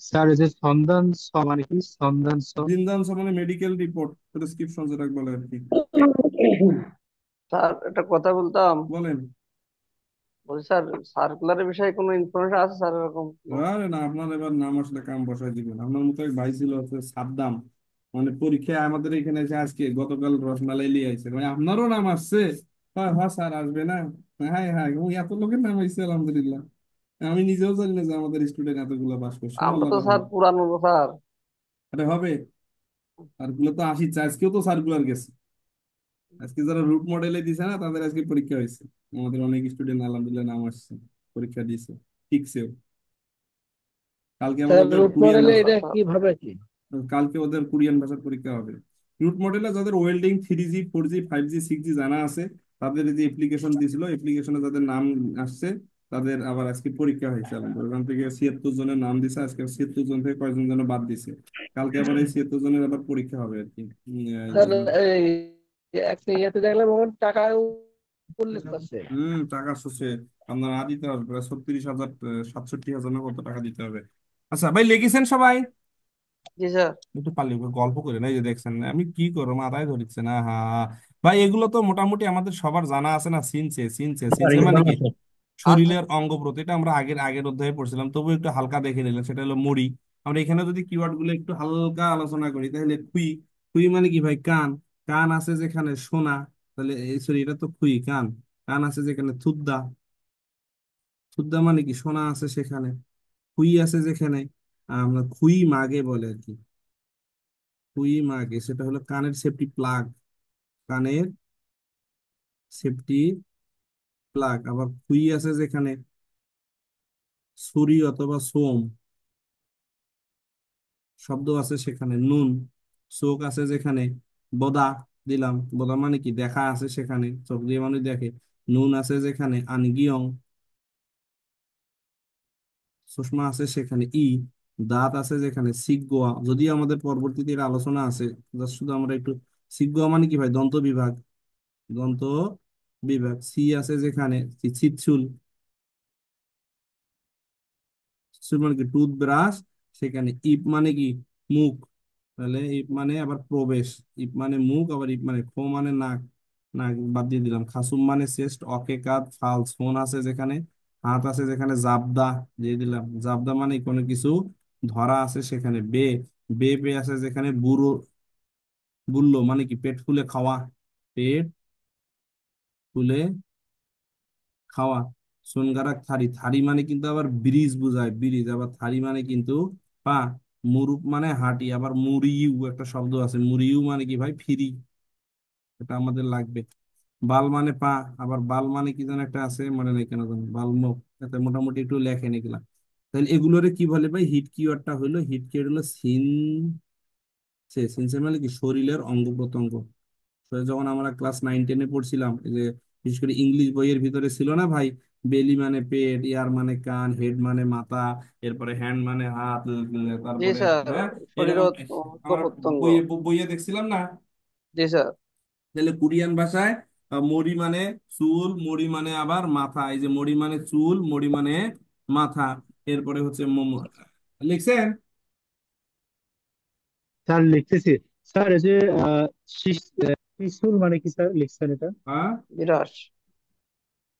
স্যার এই যে সন্ধান মানে কি সন্ধান জিন্দান মানে মেডিকেল রিপোর্ট, প্রেসক্রিপশন যেটা বলে আর কি। স্যার একটা কথা বলতাম, বলেন। বলছি স্যার সার্কুলারের বিষয়ে কোনো ইনফরমেশন আছে স্যার এরকম? আরে না, আপনার এবার নাম আসলে কাম বসাই দিবেন। আপনার মতো এক ভাই ছিল হচ্ছে সাদ্দাম, মানে পরীক্ষায় আমাদের এখানে এসে আজকে গতকাল রসমালাই লিয়ে আইছে, মানে আপনারও নাম আসছে। হ্যাঁ হ্যাঁ স্যার আসবে না? হ্যাঁ হ্যাঁ, এত লোকের নাম আইছে আলহামদুলিল্লাহ। আমি নিজেও জানি না যে আমাদের স্টুডেন্ট এতগুলো পাস করছে, আমরা আল্লাহ তো স্যার রহমত। পুরানো স্যার। আরে হবে, সার্কুলার তো আসিচ্ছে, আজকেও তো সার্কুলার গেছে। আজকে যারা রুট মডেলে দিছে না, তাদের আজকে পরীক্ষা হয়েছে। আমাদের অনেক স্টুডেন্ট আলহামদুলিল্লাহ নাম আসছে, পরীক্ষা দিয়েছে, ঠিকছেও। কালকে আবার স্যার ওদের রুট কোরিয়ান মডেলে ভাষা, এটা কিভাবে কি? কালকে ওদের কোরিয়ান ভাষার পরীক্ষা হবে। রুট মডেলে যাদের welding 3G 4G 5G 6G জানা আছে, তাদের এই যে অ্যাপ্লিকেশন দিয়েছিল, অ্যাপ্লিকেশনে যাদের নাম আসছে, তাদের আবার আজকে পরীক্ষা হয়েছে। ওখান থেকে 76 জনের নাম দিছে, আজকে 76 জন থেকে কয়জন যেন বাদ দিছে। কালকে আবার এই 76 জনের আবার পরীক্ষা হবে আর কি। এই স্যার জন্য এই একটা ইয়েতে দেখলাম আমার টাকা উল্লেখ আছে। টাকা শেষে আপনার দিতে হবে প্রায় 36,000, 67,000 না কত টাকা দিতে হবে। আচ্ছা ভাই, লিখেছেন সবাই? জি স্যার। একটু পারলে গল্প করে না, এই যে দেখছেন আমি কি করবো, মাথায় ধরছে না। হ্যাঁ ভাই, এগুলো তো মোটামুটি আমাদের সবার জানা আছে না, সিনসে সিনসে সিনসে মানে কি আচ্ছা শরীরের অঙ্গ প্রত্যঙ্গ, এটা আমরা আগের আগের অধ্যায়ে পড়ছিলাম, তবু একটু হালকা দেখে নিলাম। সেটা হলো মুড়ি। আমরা এখানে যদি কিওয়ার্ড গুলো একটু হালকা আলোচনা করি, তাহলে খুই, খুই মানে কি ভাই কান, কান আছে যেখানে সোনা, তাহলে সরি এটা তো খুই, কান, কান আছে যেখানে থুদ্দা, থুদ্দা মানে কি সোনা আছে সেখানে, খুই আছে যেখানে, আমরা খুই মাগে বলে আর কি, খুই মাগে, সেটা হলো কানের সেফটি প্লাগ, কানের সেফটি প্লাগ। আবার খুই আছে যেখানে, ছুরি অথবা সোম শব্দ আছে সেখানে, নুন, চোখ আছে যেখানে, বদা দিলাম, বদা মানে কি দেখা আছে সেখানে, চোখ দিয়ে মানুষ দেখে। নুন আছে যেখানে, আনগিয়ং, সুষমা আছে সেখানে, দাঁত আছে যেখানে, সিগোয়া, যদিও আমাদের পরবর্তীতে এর আলোচনা আছে, just শুধু আমরা একটু, সিগোয়া মানে কি ভাই দন্ত বিভাগ, দন্ত বিভাগ। সি আছে যেখানে, চিচ্ছুল, চিচ্ছুল মানে কি টুথব্রাশ, সেখানে ইপ মানে কি মুখ, তাহলে ইপ মানে আবার প্রবেশ, ইপ মানে মুখ, আবার ইপ মানে খো মানে নাক, নাক বাদ দিয়ে দিলাম। খাসুম মানে চেস্ট, অকে কাঁধ, ফালস, ফোন আছে যেখানে, হাত আছে যেখানে, জাবদা দিয়ে দিলাম। জাবদা মানে কোনো কিছু ধরা আছে সেখানে। বে, বে পে আছে যেখানে, বুড়ো, বুললো মানে কি পেট ফুলে খাওয়া, পেট ফুলে খাওয়া। সোনগারাক থারি, থারি মানে কিন্তু আবার ব্রিজ বুঝায়, ব্রিজ। আবার থারি মানে কিন্তু পা। মুরুক মানে হাঁটি, আবার মুড়িউ একটা শব্দ আছে, মুড়িউ মানে কি ভাই ফিরি, এটা আমাদের লাগবে। বাল মানে পা, আবার বাল মানে কি যেন একটা আছে, মনে নেই কেন জানি, বালমুখ। এতে মোটামুটি একটু লেখেন এগুলা। তাহলে এগুলোরে কি বলে ভাই, হিট কিওয়ার্ডটা হলো, হিট কিওয়ার্ড হলো সিনসে মানে কি শরীরের অঙ্গ প্রত্যঙ্গ। তো যখন আমরা ক্লাস 9 10-এ পড়ছিলাম, এই যে বিশেষ করে ইংলিশ বইয়ের ভিতরে ছিল না ভাই, বেলি মানে পেট, ইয়ার মানে কান, হেড মানে মাথা, এরপরে হ্যান্ড মানে হাত, জি তারপরে স্যার, হ্যাঁ শরীরের এরকম অঙ্গ আমরা প্রত্যঙ্গ। বইয়ে বইয়ে দেখছিলাম না। জি স্যার। তাহলে কোরিয়ান ভাষায় মরি মানে চুল, মরি মানে আবার মাথা, এই যে মরি মানে চুল, মরি মানে মাথা। এরপরে হচ্ছে মোমো, লিখছেন? স্যার লিখতেছি। স্যার এই যে আহ, শিশুর মানে কি স্যার লিখছেন এটা? হ্যাঁ, বিরাস।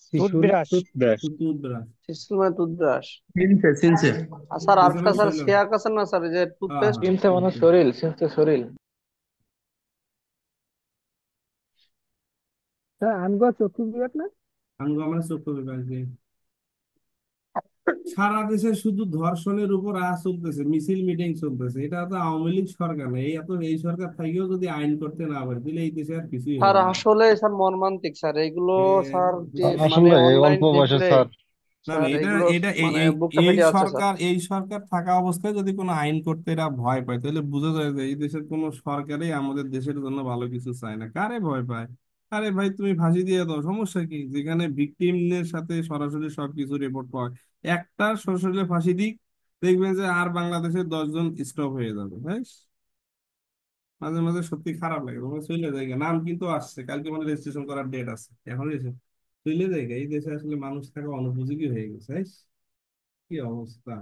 শিশুর টুথব্রাশ। টুথব্রাশ। টুথব্রাশ, শিশু মানে টুথব্রাশ। সিনসে সিনসে আর স্যার সিনসে আরেকটা মানে স্যার শৈল। শেয়াক আছে না স্যার, এই যে হ্যাঁ টুথপেস্ট। হ্যাঁ, সিমসে মানে ঠিক। শরীর, সিমসে শরীর। স্যার আনগা চক্ষু বিভাগ না? আমরা চোখ বিভাগ। সারা দেশে শুধু ধর্ষণের উপর চলতেছে, মিছিল মিটিং চলতেছে। এটা তো আওয়ামী লীগ সরকার না, এই সরকার থেকেও যদি আইন করতে না পারে তাহলে এই দেশে আর কিছুই স্যার হবে না। আসলে স্যার মর্মান্তিক স্যার এইগুলো। এ, স্যার যে স্যার মানে আসলে এই অনলাইন অল্প বয়সে দেখলে স্যার। না না, স্যার এটা এগুলো এটা এই মানে এই বুকটা এই ফেটে যাচ্ছে স্যার। সরকার এই সরকার থাকা অবস্থায় যদি কোনো আইন করতে এরা ভয় পায় তাহলে বোঝা যায় যে এই দেশের কোনো সরকারই আমাদের দেশের জন্য ভালো কিছু চায় না। কারে ভয় পায়? আরে ভাই তুমি ফাঁসি দিয়ে দাও, সমস্যা কি? যেখানে ভিকটিমের সাথে সরাসরি সবকিছু রিপোর্ট পায়, একটা সরাসরি ফাঁসি দিক, দেখবেন যে আর বাংলাদেশের 10 জন স্টপ হয়ে যাবে। হ্যাঁ, মাঝে মাঝে সত্যি খারাপ লাগে, তোমরা চলে জায়গা নাম কিন্তু আসছে, কালকে মানে রেজিস্ট্রেশন করার ডেট আছে, এখন এসে চলে জায়গা। এই দেশে আসলে মানুষ থাকা অনুপযোগী হয়ে গেছে। কি অবস্থা!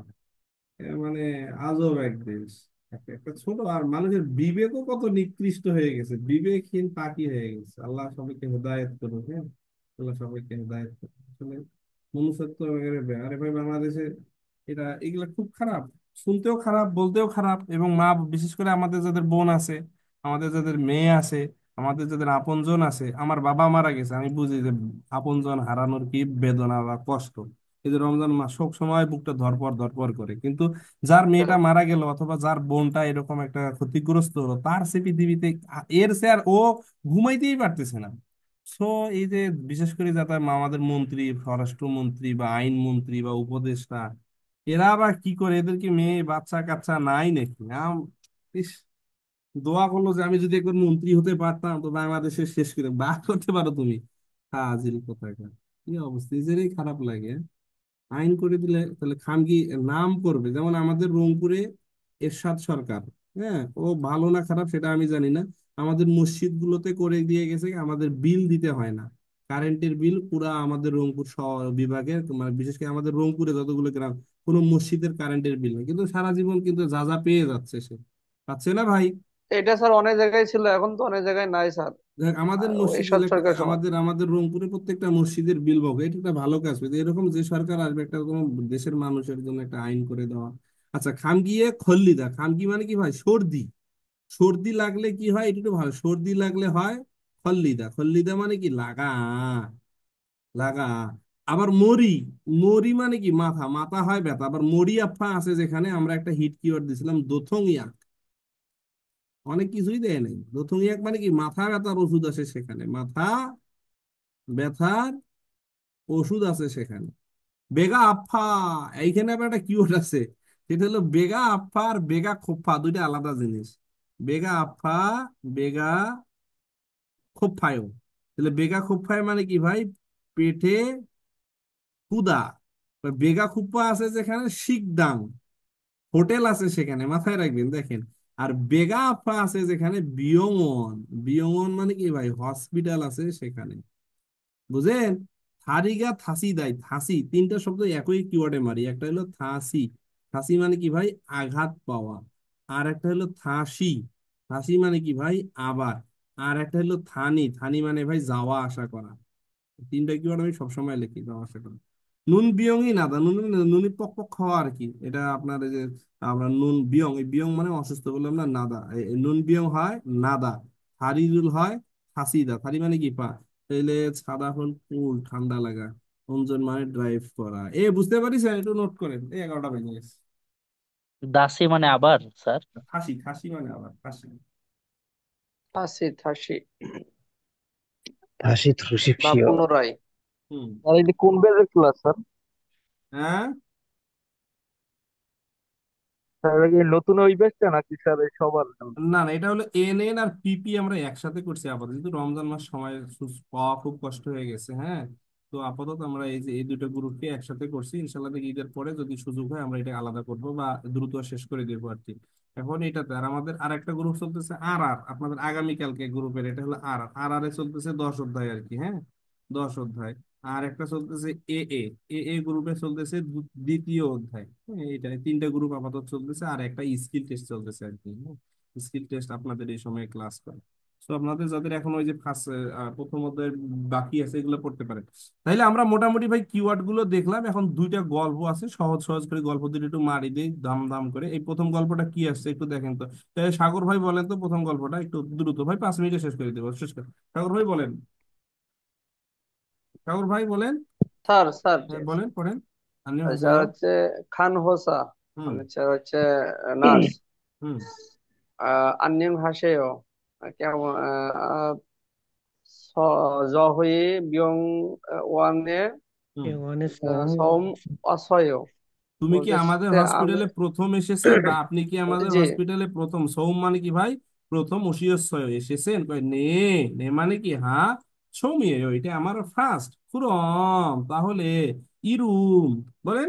মানে আজব এক দেশ। একটা ছোট, আর মানুষের বিবেকও কত নিকৃষ্ট হয়ে গেছে, বিবেকহীন পাখি হয়ে গেছে। আল্লাহ সবাইকে হেদায়েত করুন। হ্যাঁ, আল্লাহ সবাইকে হেদায়েত করুন। আসলে মনুষ্যত্ব আরে ভাই বাংলাদেশে এগুলা খুব খারাপ, শুনতেও খারাপ, বলতেও খারাপ। এবং মা, বিশেষ করে আমাদের যাদের বোন আছে, আমাদের যাদের মেয়ে আছে, আমাদের যাদের আপনজন আছে, আমার বাবা মারা গেছে, আমি বুঝি যে আপনজন হারানোর কি বেদনা বা কষ্ট। এই যে রমজান মাস সব সময় বুকটা ধরপড় ধরপড় করে, কিন্তু যার মেয়েটা মারা গেল অথবা যার বোনটা এরকম একটা ক্ষতিগ্রস্ত হলো, তার সে পৃথিবীতে এর সে আর ও ঘুমাইতেই পারতেছে না। সো এই যে বিশেষ করে যারা আমাদের মন্ত্রী, স্বরাষ্ট্রমন্ত্রী বা আইন মন্ত্রী বা উপদেষ্টা, এরা আবার কি করে? এদের কি মেয়ে বাচ্চা কাচ্চা নাই নাকি? ইস, দোয়া করলো যে আমি যদি একবার মন্ত্রী হতে পারতাম তো বাংলাদেশের শেষ করে বা করতে পারো তুমি। হাজির কোথাকার! কি অবস্থা, নিজেরই খারাপ লাগে। আইন করে দিলে তাহলে খামকি নাম করবে, যেমন আমাদের রংপুরে এরশাদ সরকার, হ্যাঁ, ও ভালো না খারাপ সেটা আমি জানি না, আমাদের মসজিদ গুলোতে করে দিয়ে গেছে আমাদের বিল দিতে হয় না। কারেন্টের বিল পুরা আমাদের রংপুর শহর বিভাগের, মানে বিশেষ করে আমাদের রংপুরে যতগুলো গ্রাম, কোনো মসজিদের কারেন্টের বিল নেই, কিন্তু সারা জীবন কিন্তু যা যা পেয়ে যাচ্ছে সে। পাচ্ছে না ভাই? এটা স্যার অনেক জায়গায় ছিল, এখন তো অনেক জায়গায় নাই স্যার। দেখ, আমাদের মসজিদ এরশাদ এলাকা, সরকার সময় আমাদের রংপুরে প্রত্যেকটা মসজিদের বিল বকে, এটা একটা ভালো কাজ পেয়েছে। এরকম যে সরকার আসবে, একটা কোনো দেশের মানুষের জন্য একটা আইন করে দেওয়া। আচ্ছা, খামগিয়ে খল্লিদা, খামকি মানে কি ভাই? সর্দি। সর্দি লাগলে কি হয়? এটা একটু ভালো, সর্দি লাগলে হয় খল্লিদা। খল্লিদা মানে কি? লাগা, লাগা। আবার মরি, মরি মানে কি? মাথা, মাথা হয় ব্যথা। আবার মরি আফা আছে যেখানে, আমরা একটা হিট কিওয়ার্ড দিছিলাম দোথং ইয়াক, অনেক কিছুই দেয় নাই। দোথং ইয়াক মানে কি? মাথা ব্যথার ওষুধ আছে সেখানে, মাথা ব্যথার ওষুধ আছে সেখানে। বেগা আফা, এইখানে আবার একটা কিওয়ার্ড আছে, সেটা হলো বেগা আফা আর বেগা খোফা, দুইটা আলাদা জিনিস। বেগা আফা, বেগা খোফায়ও। তাহলে বেগা খোফায় মানে কি ভাই? পেটে ক্ষুধা। বেগা খুপ্পা আছে যেখানে, শিকদাং হোটেল আছে সেখানে, মাথায় রাখবেন দেখেন। আর বেগা আফা আছে যেখানে, বিয়মন। বিয়মন মানে কি ভাই? হসপিটাল আছে সেখানে, বুঝেন? থারিগা থাসি দাই, থাসি তিনটা শব্দ একই কিওয়ার্ডে মারি। একটা হলো থাসি, থাসি মানে কি ভাই? আঘাত পাওয়া। আর একটা হলো থাসি, থাসি মানে কি ভাই? আবার। আর একটা হলো থানি, থানি মানে ভাই যাওয়া আসা করা। তিনটা কিওয়ার্ড আমি সবসময় লিখি, যাওয়া আসা করা। নুন বিয়ংই নাদা, নুনি পক পক খাওয়া আর কি, এটা আপনার এই যে আমরা নুন বিয়ং, এই বিয়ং মানে অসুস্থ বললাম না, নাদা। নুন বিয়ং হয় নাদা, থারিদুল হয় হাসিদা। থারি মানে কি? পা। তাইলে সাদা হল কুল, ঠান্ডা লাগা। অঞ্জন মানে ড্রাইভ করা। বুঝতে পারিস, একটু নোট করেন, 11টা বেজে গেছে। দাসী মানে আবার স্যার? খাসি, খাসি মানে আবার খাসি। থাসি থাসি হাসি খুশি বা প্রিয়। পুনরায়। হুম। আর এটা কোন ব্যাচের ক্লাস স্যার? হ্যাঁ, স্যার এটা কি নতুন ওই ব্যাচটা নাকি স্যার এই সবার জন্য? না না, এটা হলো এনএন আর পিপি আমরা একসাথে করছি আপাতত, যেহেতু রমজান মাস সময় পাওয়া খুব কষ্ট হয়ে গেছে। হ্যাঁ, তো আপাতত আমরা এই যে এই দুটো গ্রুপকে একসাথে করছি, ইনশাল্লাহ দেখি ঈদের পরে যদি সুযোগ হয় আমরা এটা আলাদা করব বা দ্রুত শেষ করে দেবো আর কি। এখন এটাতে আর আমাদের আর একটা গ্রুপ চলতেছে আর আর, আপনাদের আগামীকালকে গ্রুপের, এটা হলো আর আর, আর আর এ চলতেছে 10 অধ্যায় আর কি। হ্যাঁ, 10 অধ্যায়। আর একটা চলতেছে এ এ, এ এ গ্রুপে চলতেছে দ্বিতীয় অধ্যায়। হ্যাঁ, এটা তিনটা গ্রুপ আপাতত চলতেছে, আর একটা স্কিল টেস্ট চলতেছে আর কি। হ্যাঁ, স্কিল টেস্ট আপনাদের এই সময় ক্লাস করে। তো আপনাদের যাদের এখন ওই যে ফার্স্ট প্রথম অধ্যায় বাকি আছে, এগুলো পড়তে পারেন। তাইলে আমরা মোটামুটি ভাই কিওয়ার্ড গুলো দেখলাম। এখন দুইটা গল্প আছে, সহজ সহজ করে গল্প দুটো একটু মারি দিই দাম দাম করে। এই প্রথম গল্পটা কি আসছে একটু দেখেন তো। তাই সাগর ভাই বলেন তো প্রথম গল্পটা, একটু দ্রুত ভাই, 5 মিনিটে শেষ করে দেবো, শেষ করে। সাগর ভাই বলেন। কাউর ভাই বলেন। স্যার স্যার হ্যাঁ, বলেন পড়েন। আনিম স্যার হাসাও। হচ্ছে খান হোসা, হুম। মানে স্যার হচ্ছে নার্স। হুম। আন্নিম হাসেও কেমন জহই বিয়ং ওয়ানে হুম। সম অসয় তুমি কি আমাদের বলতেছে আমি। হসপিটালে প্রথম এসেছেন, বা আপনি কি আমাদের জি হসপিটালে প্রথম? সৌম মানে কি ভাই? প্রথম। ওসিয়স্যয় এসেছেন, কয় নে। নে মানে কি? হ্যাঁ। সৌমিয়ে, এটা আমার ফার্স্ট ফুরম, তাহলে ইরুম। বলেন।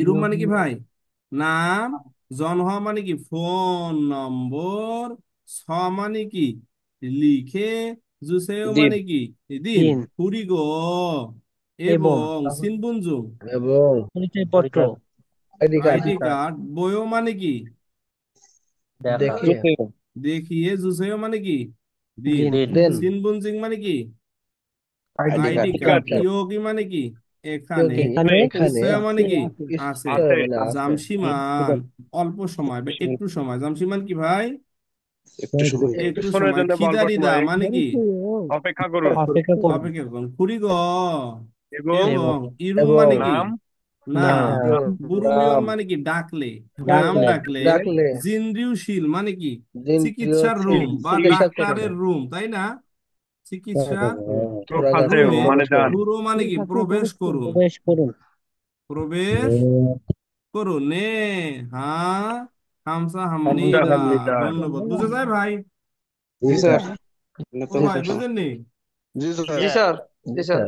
ইরুম মানে কি ভাই? নাম। জন্ম মানে কি? ফোন নম্বর। ছ মানে কি? লিখে। জুসেও দিন। মানে কি? দিন। ফুরিগো। এবং সিনবুনজুম। এবং পরিচয়পত্র আইডি কার্ড। বইও মানে কি? দেখা জুতে। দেখিয়ে। জুসেও মানে কি? দিন। দিন দেন সিনবুনজিং মানে কি? ID ID card card. Card. Yogi মানে কি? এখানে। যোগী এখানে ইসয়া মানে কি? আছে। আছে। মানে আছে জামসিমান। অল্প সময় বা একটু সময়। জামসিমান কি ভাই? একটু সময়। একটু একটু শোনার সময়। জন্য বলবো খিদারিদা সময় মানে কি? অপেক্ষা করুন। অপেক্ষা করুন। খুরিগ। এবং এবং। ইরুম এবং মানে কি? নাম। নাম। নাম বুরুমিয়ন নাম মানে কি? ডাকলে। নাম ডাকলে ডাকলে। ডাকলে জিনরিউশীল মানে কি? চিকিৎসার জিনক্রিয়শীল রুম বা চিকিৎসা করবে ডাক্তারের রুম, তাই না? চিকিৎসার প্রফাসেও রুমে। মানে যান। পুরো মানে কি? প্রবেশ করুন। প্রবেশ করুন। প্রবেশ করুন। নে। হ্যাঁ। হামসা হামদা হামনিদা। হামনিদা। ধন্যবাদ। বুঝে যায় ভাই? জি স্যার। ও ভাই বুঝেননি? জি স্যার। জি স্যার জি স্যার।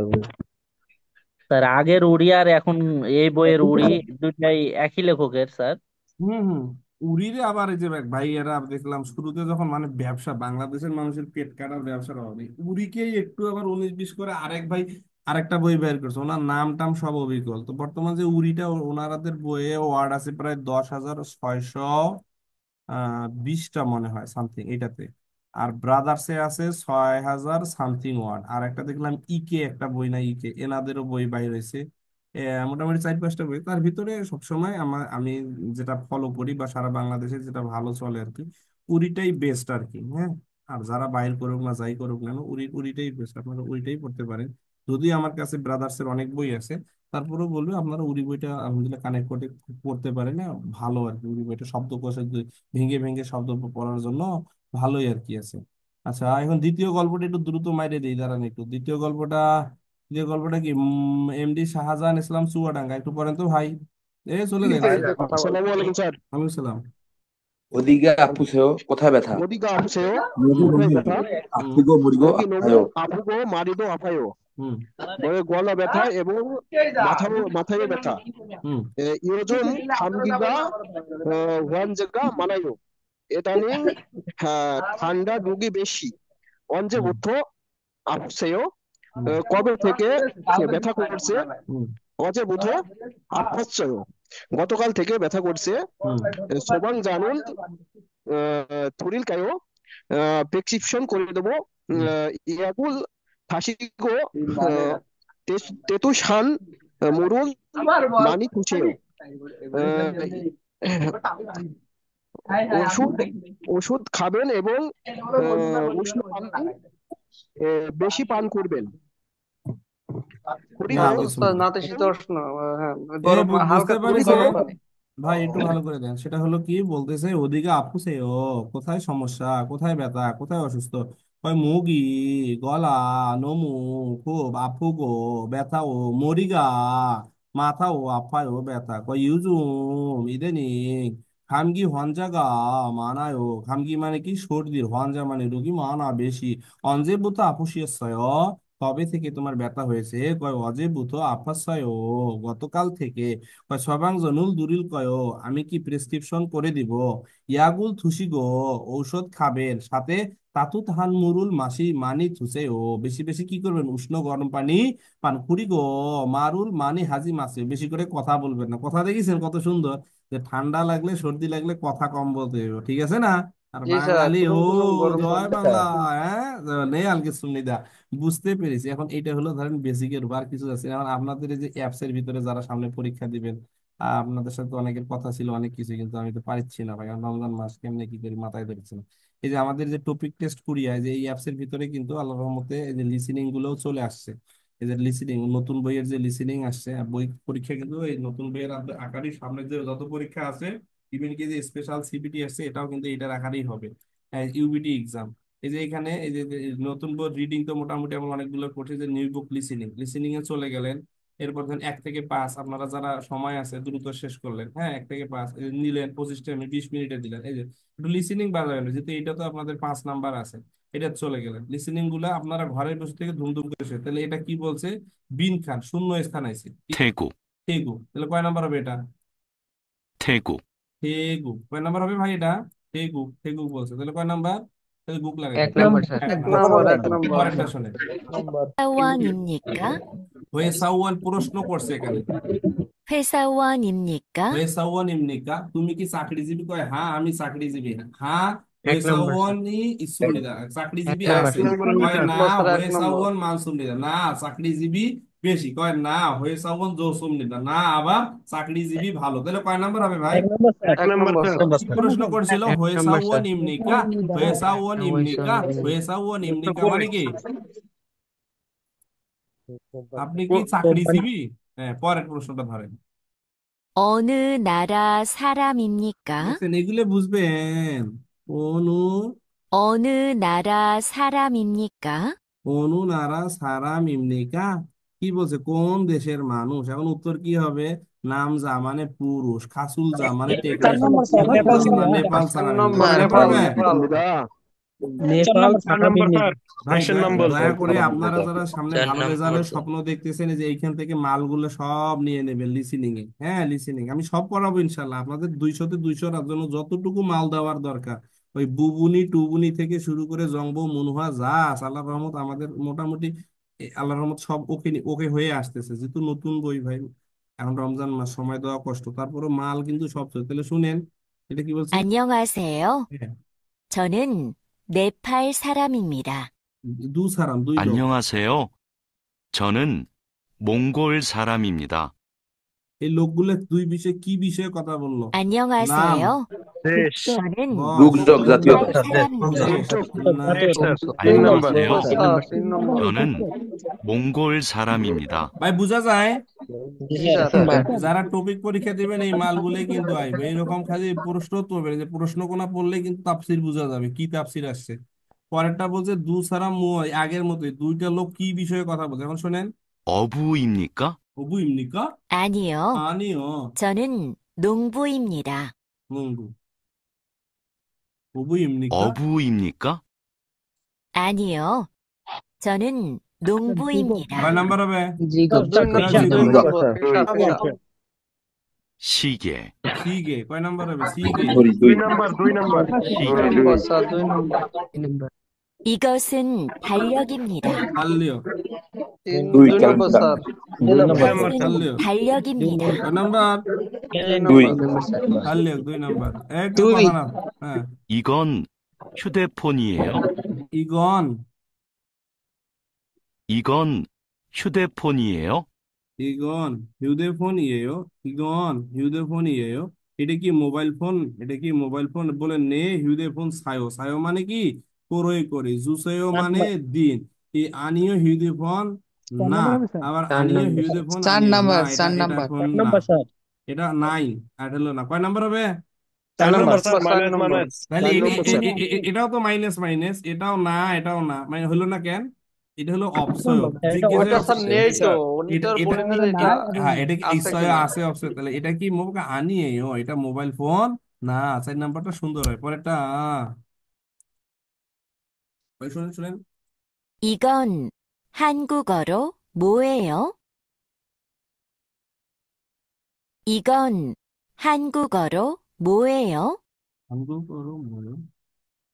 স্যার আগের উড়ি আর এখন এই বইয়ের উড়ি দুটাই একই লেখকের স্যার। হুম হুম। উড়িরে আবার এই যে ভাই এরা দেখলাম শুরুতে যখন মানে ব্যবসা, বাংলাদেশের মানুষের পেট কাটার ব্যবসার অভাবে উড়িকেই একটু আবার 19-20 করে আরেক ভাই আরেকটা বই বের করছে, ওনার নাম টাম সব অবিকল। তো বর্তমান যে উড়িটা, ওনারাদের বইয়ে ওয়ার্ড আছে প্রায় 10,620টা মনে হয় সামথিং এটাতে। আর ব্রাদার্সে আছে 6,000 সামথিং ওয়ার্ড। আর একটা দেখলাম ইকে একটা বই, না ইকে এনাদেরও বই বাইর হয়েছে। মোটামুটি 4-5টা বই। তার ভিতরে সবসময় আমি যেটা ফলো করি বা সারা বাংলাদেশে যেটা ভালো চলে আর কি, উড়িটাই বেস্ট আর কি। হ্যাঁ। আর যারা বাইর করুক না যাই করুক না, উড়িটাই বেস্ট, আপনারা উড়িটাই পড়তে পারেন। যদি আমার কাছে ব্রাদার্সের অনেক বই আছে, তারপরেও বলবো আপনারা উড়ি বইটা আলহামদুলিল্লাহ কানেক্ট করে পড়তে পারেন না, ভালো আর কি। উড়ি বইটা শব্দকোষে ভেঙে ভেঙে শব্দ পড়ার জন্য ভালোই আর কি আছে। আচ্ছা, এখন দ্বিতীয় গল্পটা একটু দ্রুত মাইরে দিই, দাঁড়ান একটু। দ্বিতীয় গল্পটা কি? এমডি শাহজাহান ইসলাম চুয়াডাঙ্গা। একটু পড়েন তো ভাই। চলে জি যায়। স্যার, এই যে কথা বলেন। আসসালামু আলাইকুম স্যার। ওয়ালাইকুম সালাম। ওদিকে আপুসেও কোথায় ব্যথা? ওদিকে আপসেও হুম। কোথায় ব্যথা? হুম। আফুগো মুড়িগো ওকি নমু আয়ো। আফুগো মারিদো আফায়ো। হুম। গলা ব্যথা এবং মাথায়ও ব্যথা। হুম। ইয়োজম খামগিগা ওয়ানজাগা মানায়ো। এদানিং ঠান্ডা রোগী বেশি। অঞ্জে হুম। বুদ্ধ আপসেও হুম। কবে থেকে ব্যথা করছে? হুম। অজে বুধ আপসেও গতকাল থেকে ব্যথা করছে। হুম। সোবাং জানুন থুরিল প্রেসক্রিপশন করে দেবো। হুম। ইয়াকুল ফাসিগো তেতু শান মুরুল মানি খুশিও। ওষুধ ওষুধ খাবেন এবং উষ্ণ পানি বেশি পান করবেন। না, হরিগো অবস্থা নাতিশীতোষ্ণ, হ্যাঁ এই গরম, হালকা বুঝতে কুলি পারিছে গরম পানি। ভাই, একটু ভালো করে দেন। সেটা হলো কি বলতেছে, ওদিকে আপুসে ও কোথায় সমস্যা, কোথায় ব্যথা, কোথায় অসুস্থ? কয় মুগি, গলা, নমু, খুব আফু গো, ব্যথা ও মরিগা, মাথা ও আফায় ও ব্যথা। কয় ইউজুম ইদানিং খামগি হনজাগা মানায়। খামগি মানে কি? সর্দির। হনজা মানে রোগী, মানা বেশি। অঞ্জে বুতো আপুসিয়াছয়, কবে থেকে তোমার ব্যথা হয়েছে? কয় অজে বুতো আফাসায়, গতকাল থেকে। কয় সবাং জনুল দুরিল কয়, আমি কি প্রেসক্রিপশন করে দিব? ইয়াগুল থুসি গো, ঔষধ খাবেন, সাথে তাতু তাহান মুরুল মাসি মানি থুসে। বেশি বেশি কি করবেন? উষ্ণ গরম পানি পান করি গো। মারুল মানি হাজি মাসে, বেশি করে কথা বলবেন না। কথা দেখেছেন কত সুন্দর, যে ঠান্ডা লাগলে সর্দি লাগলে কথা কম বলতে হবে, ঠিক আছে না? আর জি স্যার, বাঙালি কুসুম কুসুম গরম জয় পানি। বাংলা। হ্যাঁ। নেই আলকে সুন্নিদা। বুঝতে পেরেছি। এখন এটা হলো ধরেন বেসিকের আর কিছু আছে। এখন আপনাদের এই যে অ্যাপস এর ভিতরে যারা সামনে পরীক্ষা দিবেন, আপনাদের সাথে তো অনেকের কথা ছিল অনেক কিছু, কিন্তু আমি তো পারছি না ভাই। কারণ রমজান মাস কেমনে কি করি মাথায় ধরছি না। এই যে আমাদের যে টপিক টেস্ট কোরিয়া, যে এই অ্যাপস এর ভিতরে কিন্তু আল্লাহর রহমতে এই যে লিসেনিং গুলোও চলে আসছে। এই যে লিসেনিং, নতুন বইয়ের যে লিসেনিং আসছে, আর বই পরীক্ষা কিন্তু এই নতুন বইয়ের আকারই, সামনে যে যত পরীক্ষা আছে, ইভেন কি যে স্পেশাল সিবিটি আসছে, এটাও কিন্তু এটার আকারেই হবে, ইউবিটি এক্সাম। এই যে এখানে এই যে যে নতুন বই রিডিং তো মোটামুটি আমরা অনেকগুলো করছি, যে নিউ বুক লিসেনিং, লিসেনিং এ চলে গেলেন। এরপর ধরেন 1 থেকে 5 আপনারা যারা সময় আছে দ্রুত শেষ করলেন, হ্যাঁ 1 থেকে 5 নিলেন, 25 মিনিট 20 মিনিটে দিলেন। এই যে একটু লিসেনিং বাজাবেন, যেহেতু এটা তো আপনাদের 5 নাম্বার আছে, এটা চলে গেলেন। লিসেনিং গুলা আপনারা ঘরের বসে থেকে ধুমধুম করে শেষ। তাহলে এটা কি বলছে? বিন খান শূন্য স্থান আছে, 태국, থেগু, তাহলে কয় নাম্বার হবে এটা? 태국, থেগু কয় নাম্বার হবে ভাই এটা? থেগু, থেগু বলছে, তাহলে কয় নাম্বার? তাহলে বুক লাগাই এক দেন। Number sir. এক নম্বর, এক নম্বর। পরেরটা শোনেন। নাম্বার 회사원입니까? সাউয়ান প্রশ্ন করছে এখানে, 회사원입니까? সাউয়ানিমনিকা, তুমি কি চাকরিজীবী? কয় হ্যাঁ আমি চাকরিজীবী। হ্যাঁ এক নাম্বার স্যার। সাউয়ানি ইসুমনিদা, চাকরিজীবী এক নাম্বার আছে। স্যার। কয় না স্যার, এক নম্বর। সাউয়ান মানসুমনিদা, না চাকরিজীবী বেশি। কয় না সাউয়ান জৌসুমনিদা, না আবার চাকরিজীবী ভালো। তাহলে কয় নাম্বার হবে ভাই? এক নাম্বার স্যার। এক নম্বর স্যার। কি প্রশ্ন করছিল? এক নাম্বার স্যার। সাউয়ান ইমনিকা, সাউয়ান ইমনিকা, সাউয়ান ইমনিকা মানে কি? আপনি কি চাকরিজীবী? হ্যাঁ, পরের প্রশ্নটা ধরেন। 어느 나라 사람입니까? দেখছেন, এগুলো বুঝবেন। অনু 어느 나라 사람입니까? অনু নারা সারাম ইমনিকা, কি বলছে? কোন দেশের মানুষ? এখন উত্তর কি হবে? নাম যা মানে পুরুষ, খাসুল যা মানে চার টেকনিক, নাম্বার স্যার, নেপাল না ইন্ডিয়া। নেপাল এক সারাম। নম্বর, কয় নাম্বার নেপাল, হবে? নেপাল। নেপাল চার সারা নম্বর বিন্নি। স্যার। ভাই দেশের নাম বলতে দয়া হবে। করে আপনারা যারা সামনে ভালো রেজাল্টের স্বপ্ন দেখতেছেন, এই যে এইখান থেকে মালগুলো সব নিয়ে নেবেন লিসেনিং এ। হ্যাঁ লিসেনিং আমি সব পড়াবো ইনশাল্লাহ। আপনাদের 200-তে 200 রার জন্য যতটুকু মাল দেওয়ার দরকার, ওই বুবুনি টুবুনি থেকে শুরু করে জংবো মুনহা যা আছে, আল্লাহর রহমত আমাদের মোটামুটি আল্লাহর রহমত সব ওকে ওকে হয়ে আসতেছে। যেহেতু নতুন বই ভাই, এখন রমজান মাস, সময় দেওয়া কষ্ট, তারপরে মাল কিন্তু সব চলছে। তাহলে শুনেন, এটা কি বলছে? 안녕하세요. হ্যাঁ, 저는 네팔 사람입니다. দু সারাম, দুই লোক। 안녕하세요. 저는 몽골 사람입니다. এই লোকগুলো দুই বিষয়ে কি বিষয়ে কথা বললো? নাম, 안녕하세요. দেশ, 저는 বস, রূপযোগ জাতীয় 네팔 사람입니다. দেশ, না, দেশ স্যার। তিন নম্বর, 안녕하세요. স্যার, 3 নম্বর। 저는 몽골 사람입니다. ভাই বুঝা যায়? জি স্যার। যারা টপিক পরীক্ষা দিবেন এই মালগুলো কিন্তু আইবে এরকম, খালি প্রশ্ন তো যে প্রশ্ন কোনা পড়লে কিন্তু তাফসির বোঝা যাবে কি তাফসির আসছে। পরেরটা বলছে দু সারা মুয়, আগের মতোই দুইটা লোক কি বিষয়ে কথা বলছে। এখন শোনেন। 어부입니까? অবু ইমনিকা, 아니요. আনিও 저는 농부입니다. নংবু, অবু ইমনিকা, 어부입니까? 아니요. 저는 농부입니다. কয় নাম্বার হবে? জিগো। দুই নম্বর, জি, দুই জি। নম্বর। হিসাব। 시계, সিগে কয় নাম্বার হবে? সিগে, ধরি দুই দুই নম্বর, দুই নম্বর। দুই নম্বর, স্যার, 2 নম্বর। 이것은 달력입니다. হাল্লিও, দুই 2 নম্বর, ক্যালেন্ডার, স্যার। হাল্লিও, 이것은 달력입니다. কয় নাম্বার? 2 দুই নম্বর, স্যার। হাল্লিও 2 নাম্বার। একটু কথা না। হ্যাঁ, 이건 휴대폰이에요. ইগন, 이건 휴대폰이에요. ইগন হিউদেফোনিয়েও, ইগন হিউদেফোনিয়েও, এটা কি মোবাইল ফোন? এটা কি মোবাইল ফোন? বলে নে হিউদেফোন সায়ো, সায়ো মানে কি? ক্রয় করে, জুসেও মানে দিন। এই আনিও হিউদেফোন না, আবার আনিও হিউদেফোন আনিও না, এটা ফোন না, এটা নাই, আর হলো না। কয় নাম্বার হবে? 4 নম্বর স্যার। 4 মাইনাস নম্বর। মাইনাস। তাহলে 4 নম্বর স্যার। এটাও তো মাইনাস মাইনাস, এটাও না, এটাও না, মানে হলো না কেন? এটা হলো অপসয়, ওটা স্যার নেই তো, উনি তো আর এটা বলেন না যে এটা হ্যাঁ, এটা কি আছে ইসয় কিনা। আছে অপসয়? তাহলে এটা কি আনিয়েও, এটা মোবাইল ফোন না। 4 নাম্বারটা সুন্দর হয়। পরেরটা ওই শুনেন শুনেন। 이건 한국어로 뭐예요? 이건 한국어로 뭐예요? 한국어로 뭐요?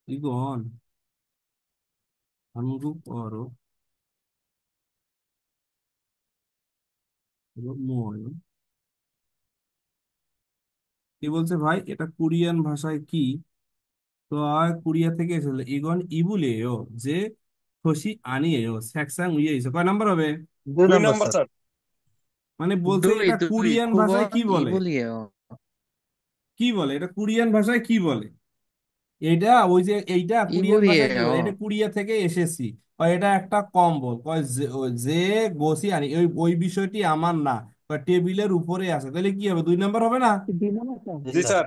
이건 한국어로 뭐요? কি বলছে ভাই? এটা কোরিয়ান ভাষায় কি? তো কোরিয়া থেকে এসেছে। ইগন ইবুলেও, যে খুশি আনিয়েও, স্যাকসাং উইয়েছে। কয় নাম্বার হবে? 2 দুই নম্বর, নম্বর স্যার। স্যার। মানে বলছে এটা কোরিয়ান ভাষায় কি বলে? কি বলে এটা কোরিয়ান ভাষায় কি বলে? এইটা ওই যে এইটা কুরিয়ার ইবুরি ভাষায় কি ও বলে, এটা কুরিয়া থেকে এসেছি, কয় এটা একটা কম্বল, কয় যে যে গোছি আনি ওই ওই বিষয়টি আমার না, কয় টেবিলের উপরে আছে, তাহলে কি হবে, 2 নাম্বার হবে না? জি স্যার।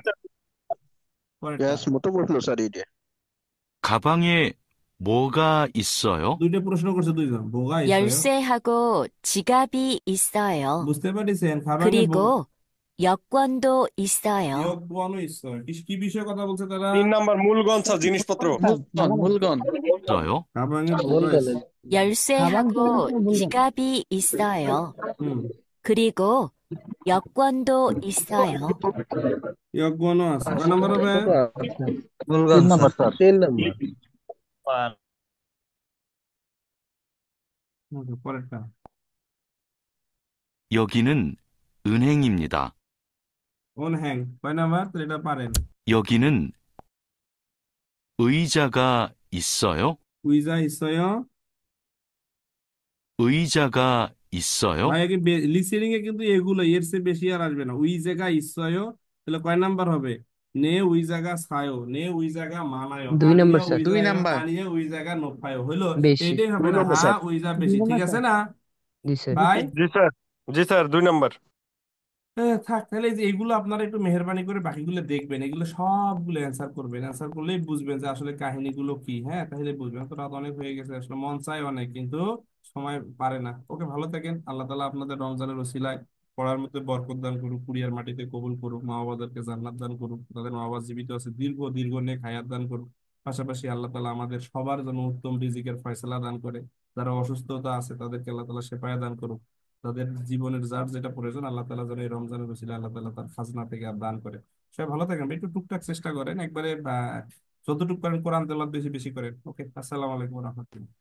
পরেরটা, গ্যাস মতো বললো স্যার এইটা। 가방에 뭐가 있어요? দুইটা প্রশ্ন করছে দুইজন, বোগা 있어요? 열쇠하고 지갑이 있어요. বুঝতে পারছেন, খাবারে 그리고 여권도 있어요. ইয়কবনও 있어요, কি বিষয়ে কথা বলছে তারা? 3 নাম্বার মূলগণ স্যার, জিনিসপত্র। 물건 있어요? খাবারে বোগা 있어요. 열쇠하고 지갑이 있어요. হুম, 그리고 여권도 있어요. ইয়কবনও আছে, কয় নাম্বার হবে? তিন নাম্বার স্যার। 3 নাম্বার। পরেরটা, 여기는 은행입니다. ওন হ্যাং, কয় নাম্বার? তাহলে এটা পারেন। 여기는 의자가 있어요? উইজা 있어요? 의자가 있어요? ভাই আগে লিসেনিং এ কিন্তু এগুলো, এর চেয়ে বেশি আর আসবে না। উই জায়গা ইসয়ও, তাহলে কয় নাম্বার হবে? নে উই জায়গা সায়ও, নে উই জায়গা মানায়ও, 2 নাম্বার আনিয়া স্যার। উই 2 জায়গা নাম্বার আনিয়া উই জায়গা নোফায়ও, হইলো? বেশি। এইটাই হবে 2 না, নম্বর হা স্যার। উই যা বেশি, ঠিক আছে না জি স্যার। ভাই? জি স্যার। জি স্যার, 2 নাম্বার। থাক, তাহলে এই যে এগুলো আপনারা একটু মেহরবানি করে বাকিগুলো দেখবেন, এগুলো সবগুলো অ্যান্সার করবেন, অ্যান্সার করলেই বুঝবেন যে আসলে কাহিনীগুলো কি। হ্যাঁ, তাহলে বুঝবেন। তো রাত অনেক হয়ে গেছে, আসলে মন চায় অনেক, কিন্তু সময় পারে না। ওকে, ভালো থাকেন। আল্লাহ তাআলা আপনাদের রমজানের ওসিলায় পড়ার মধ্যে বরকত দান করুক, কুরিয়ার মাটিতে কবুল করুক, মা বাবাদেরকে জান্নাত দান করুক, তাদের মা বাবা জীবিত আছে দীর্ঘ দীর্ঘ নেক হায়াত দান করুক। পাশাপাশি আল্লাহ তাআলা আমাদের সবার জন্য উত্তম রিজিকের ফয়সালা দান করে, যারা অসুস্থতা আছে তাদেরকে আল্লাহ তাআলা শেফায়ে দান করুক। তাদের জীবনের যার যেটা প্রয়োজন আল্লাহ তাআলা যেন এই রমজানের উসিলায় আল্লাহ তাআলা তার খাজনা থেকে আর দান করে। সবাই ভালো থাকেন, একটু টুকটাক চেষ্টা করেন, একবারে যতটুকু পারেন কোরআন তেলাওয়াত বেশি বেশি করেন। ওকে, আসসালামু আলাইকুম ওয়া রাহমাতুল্লাহ।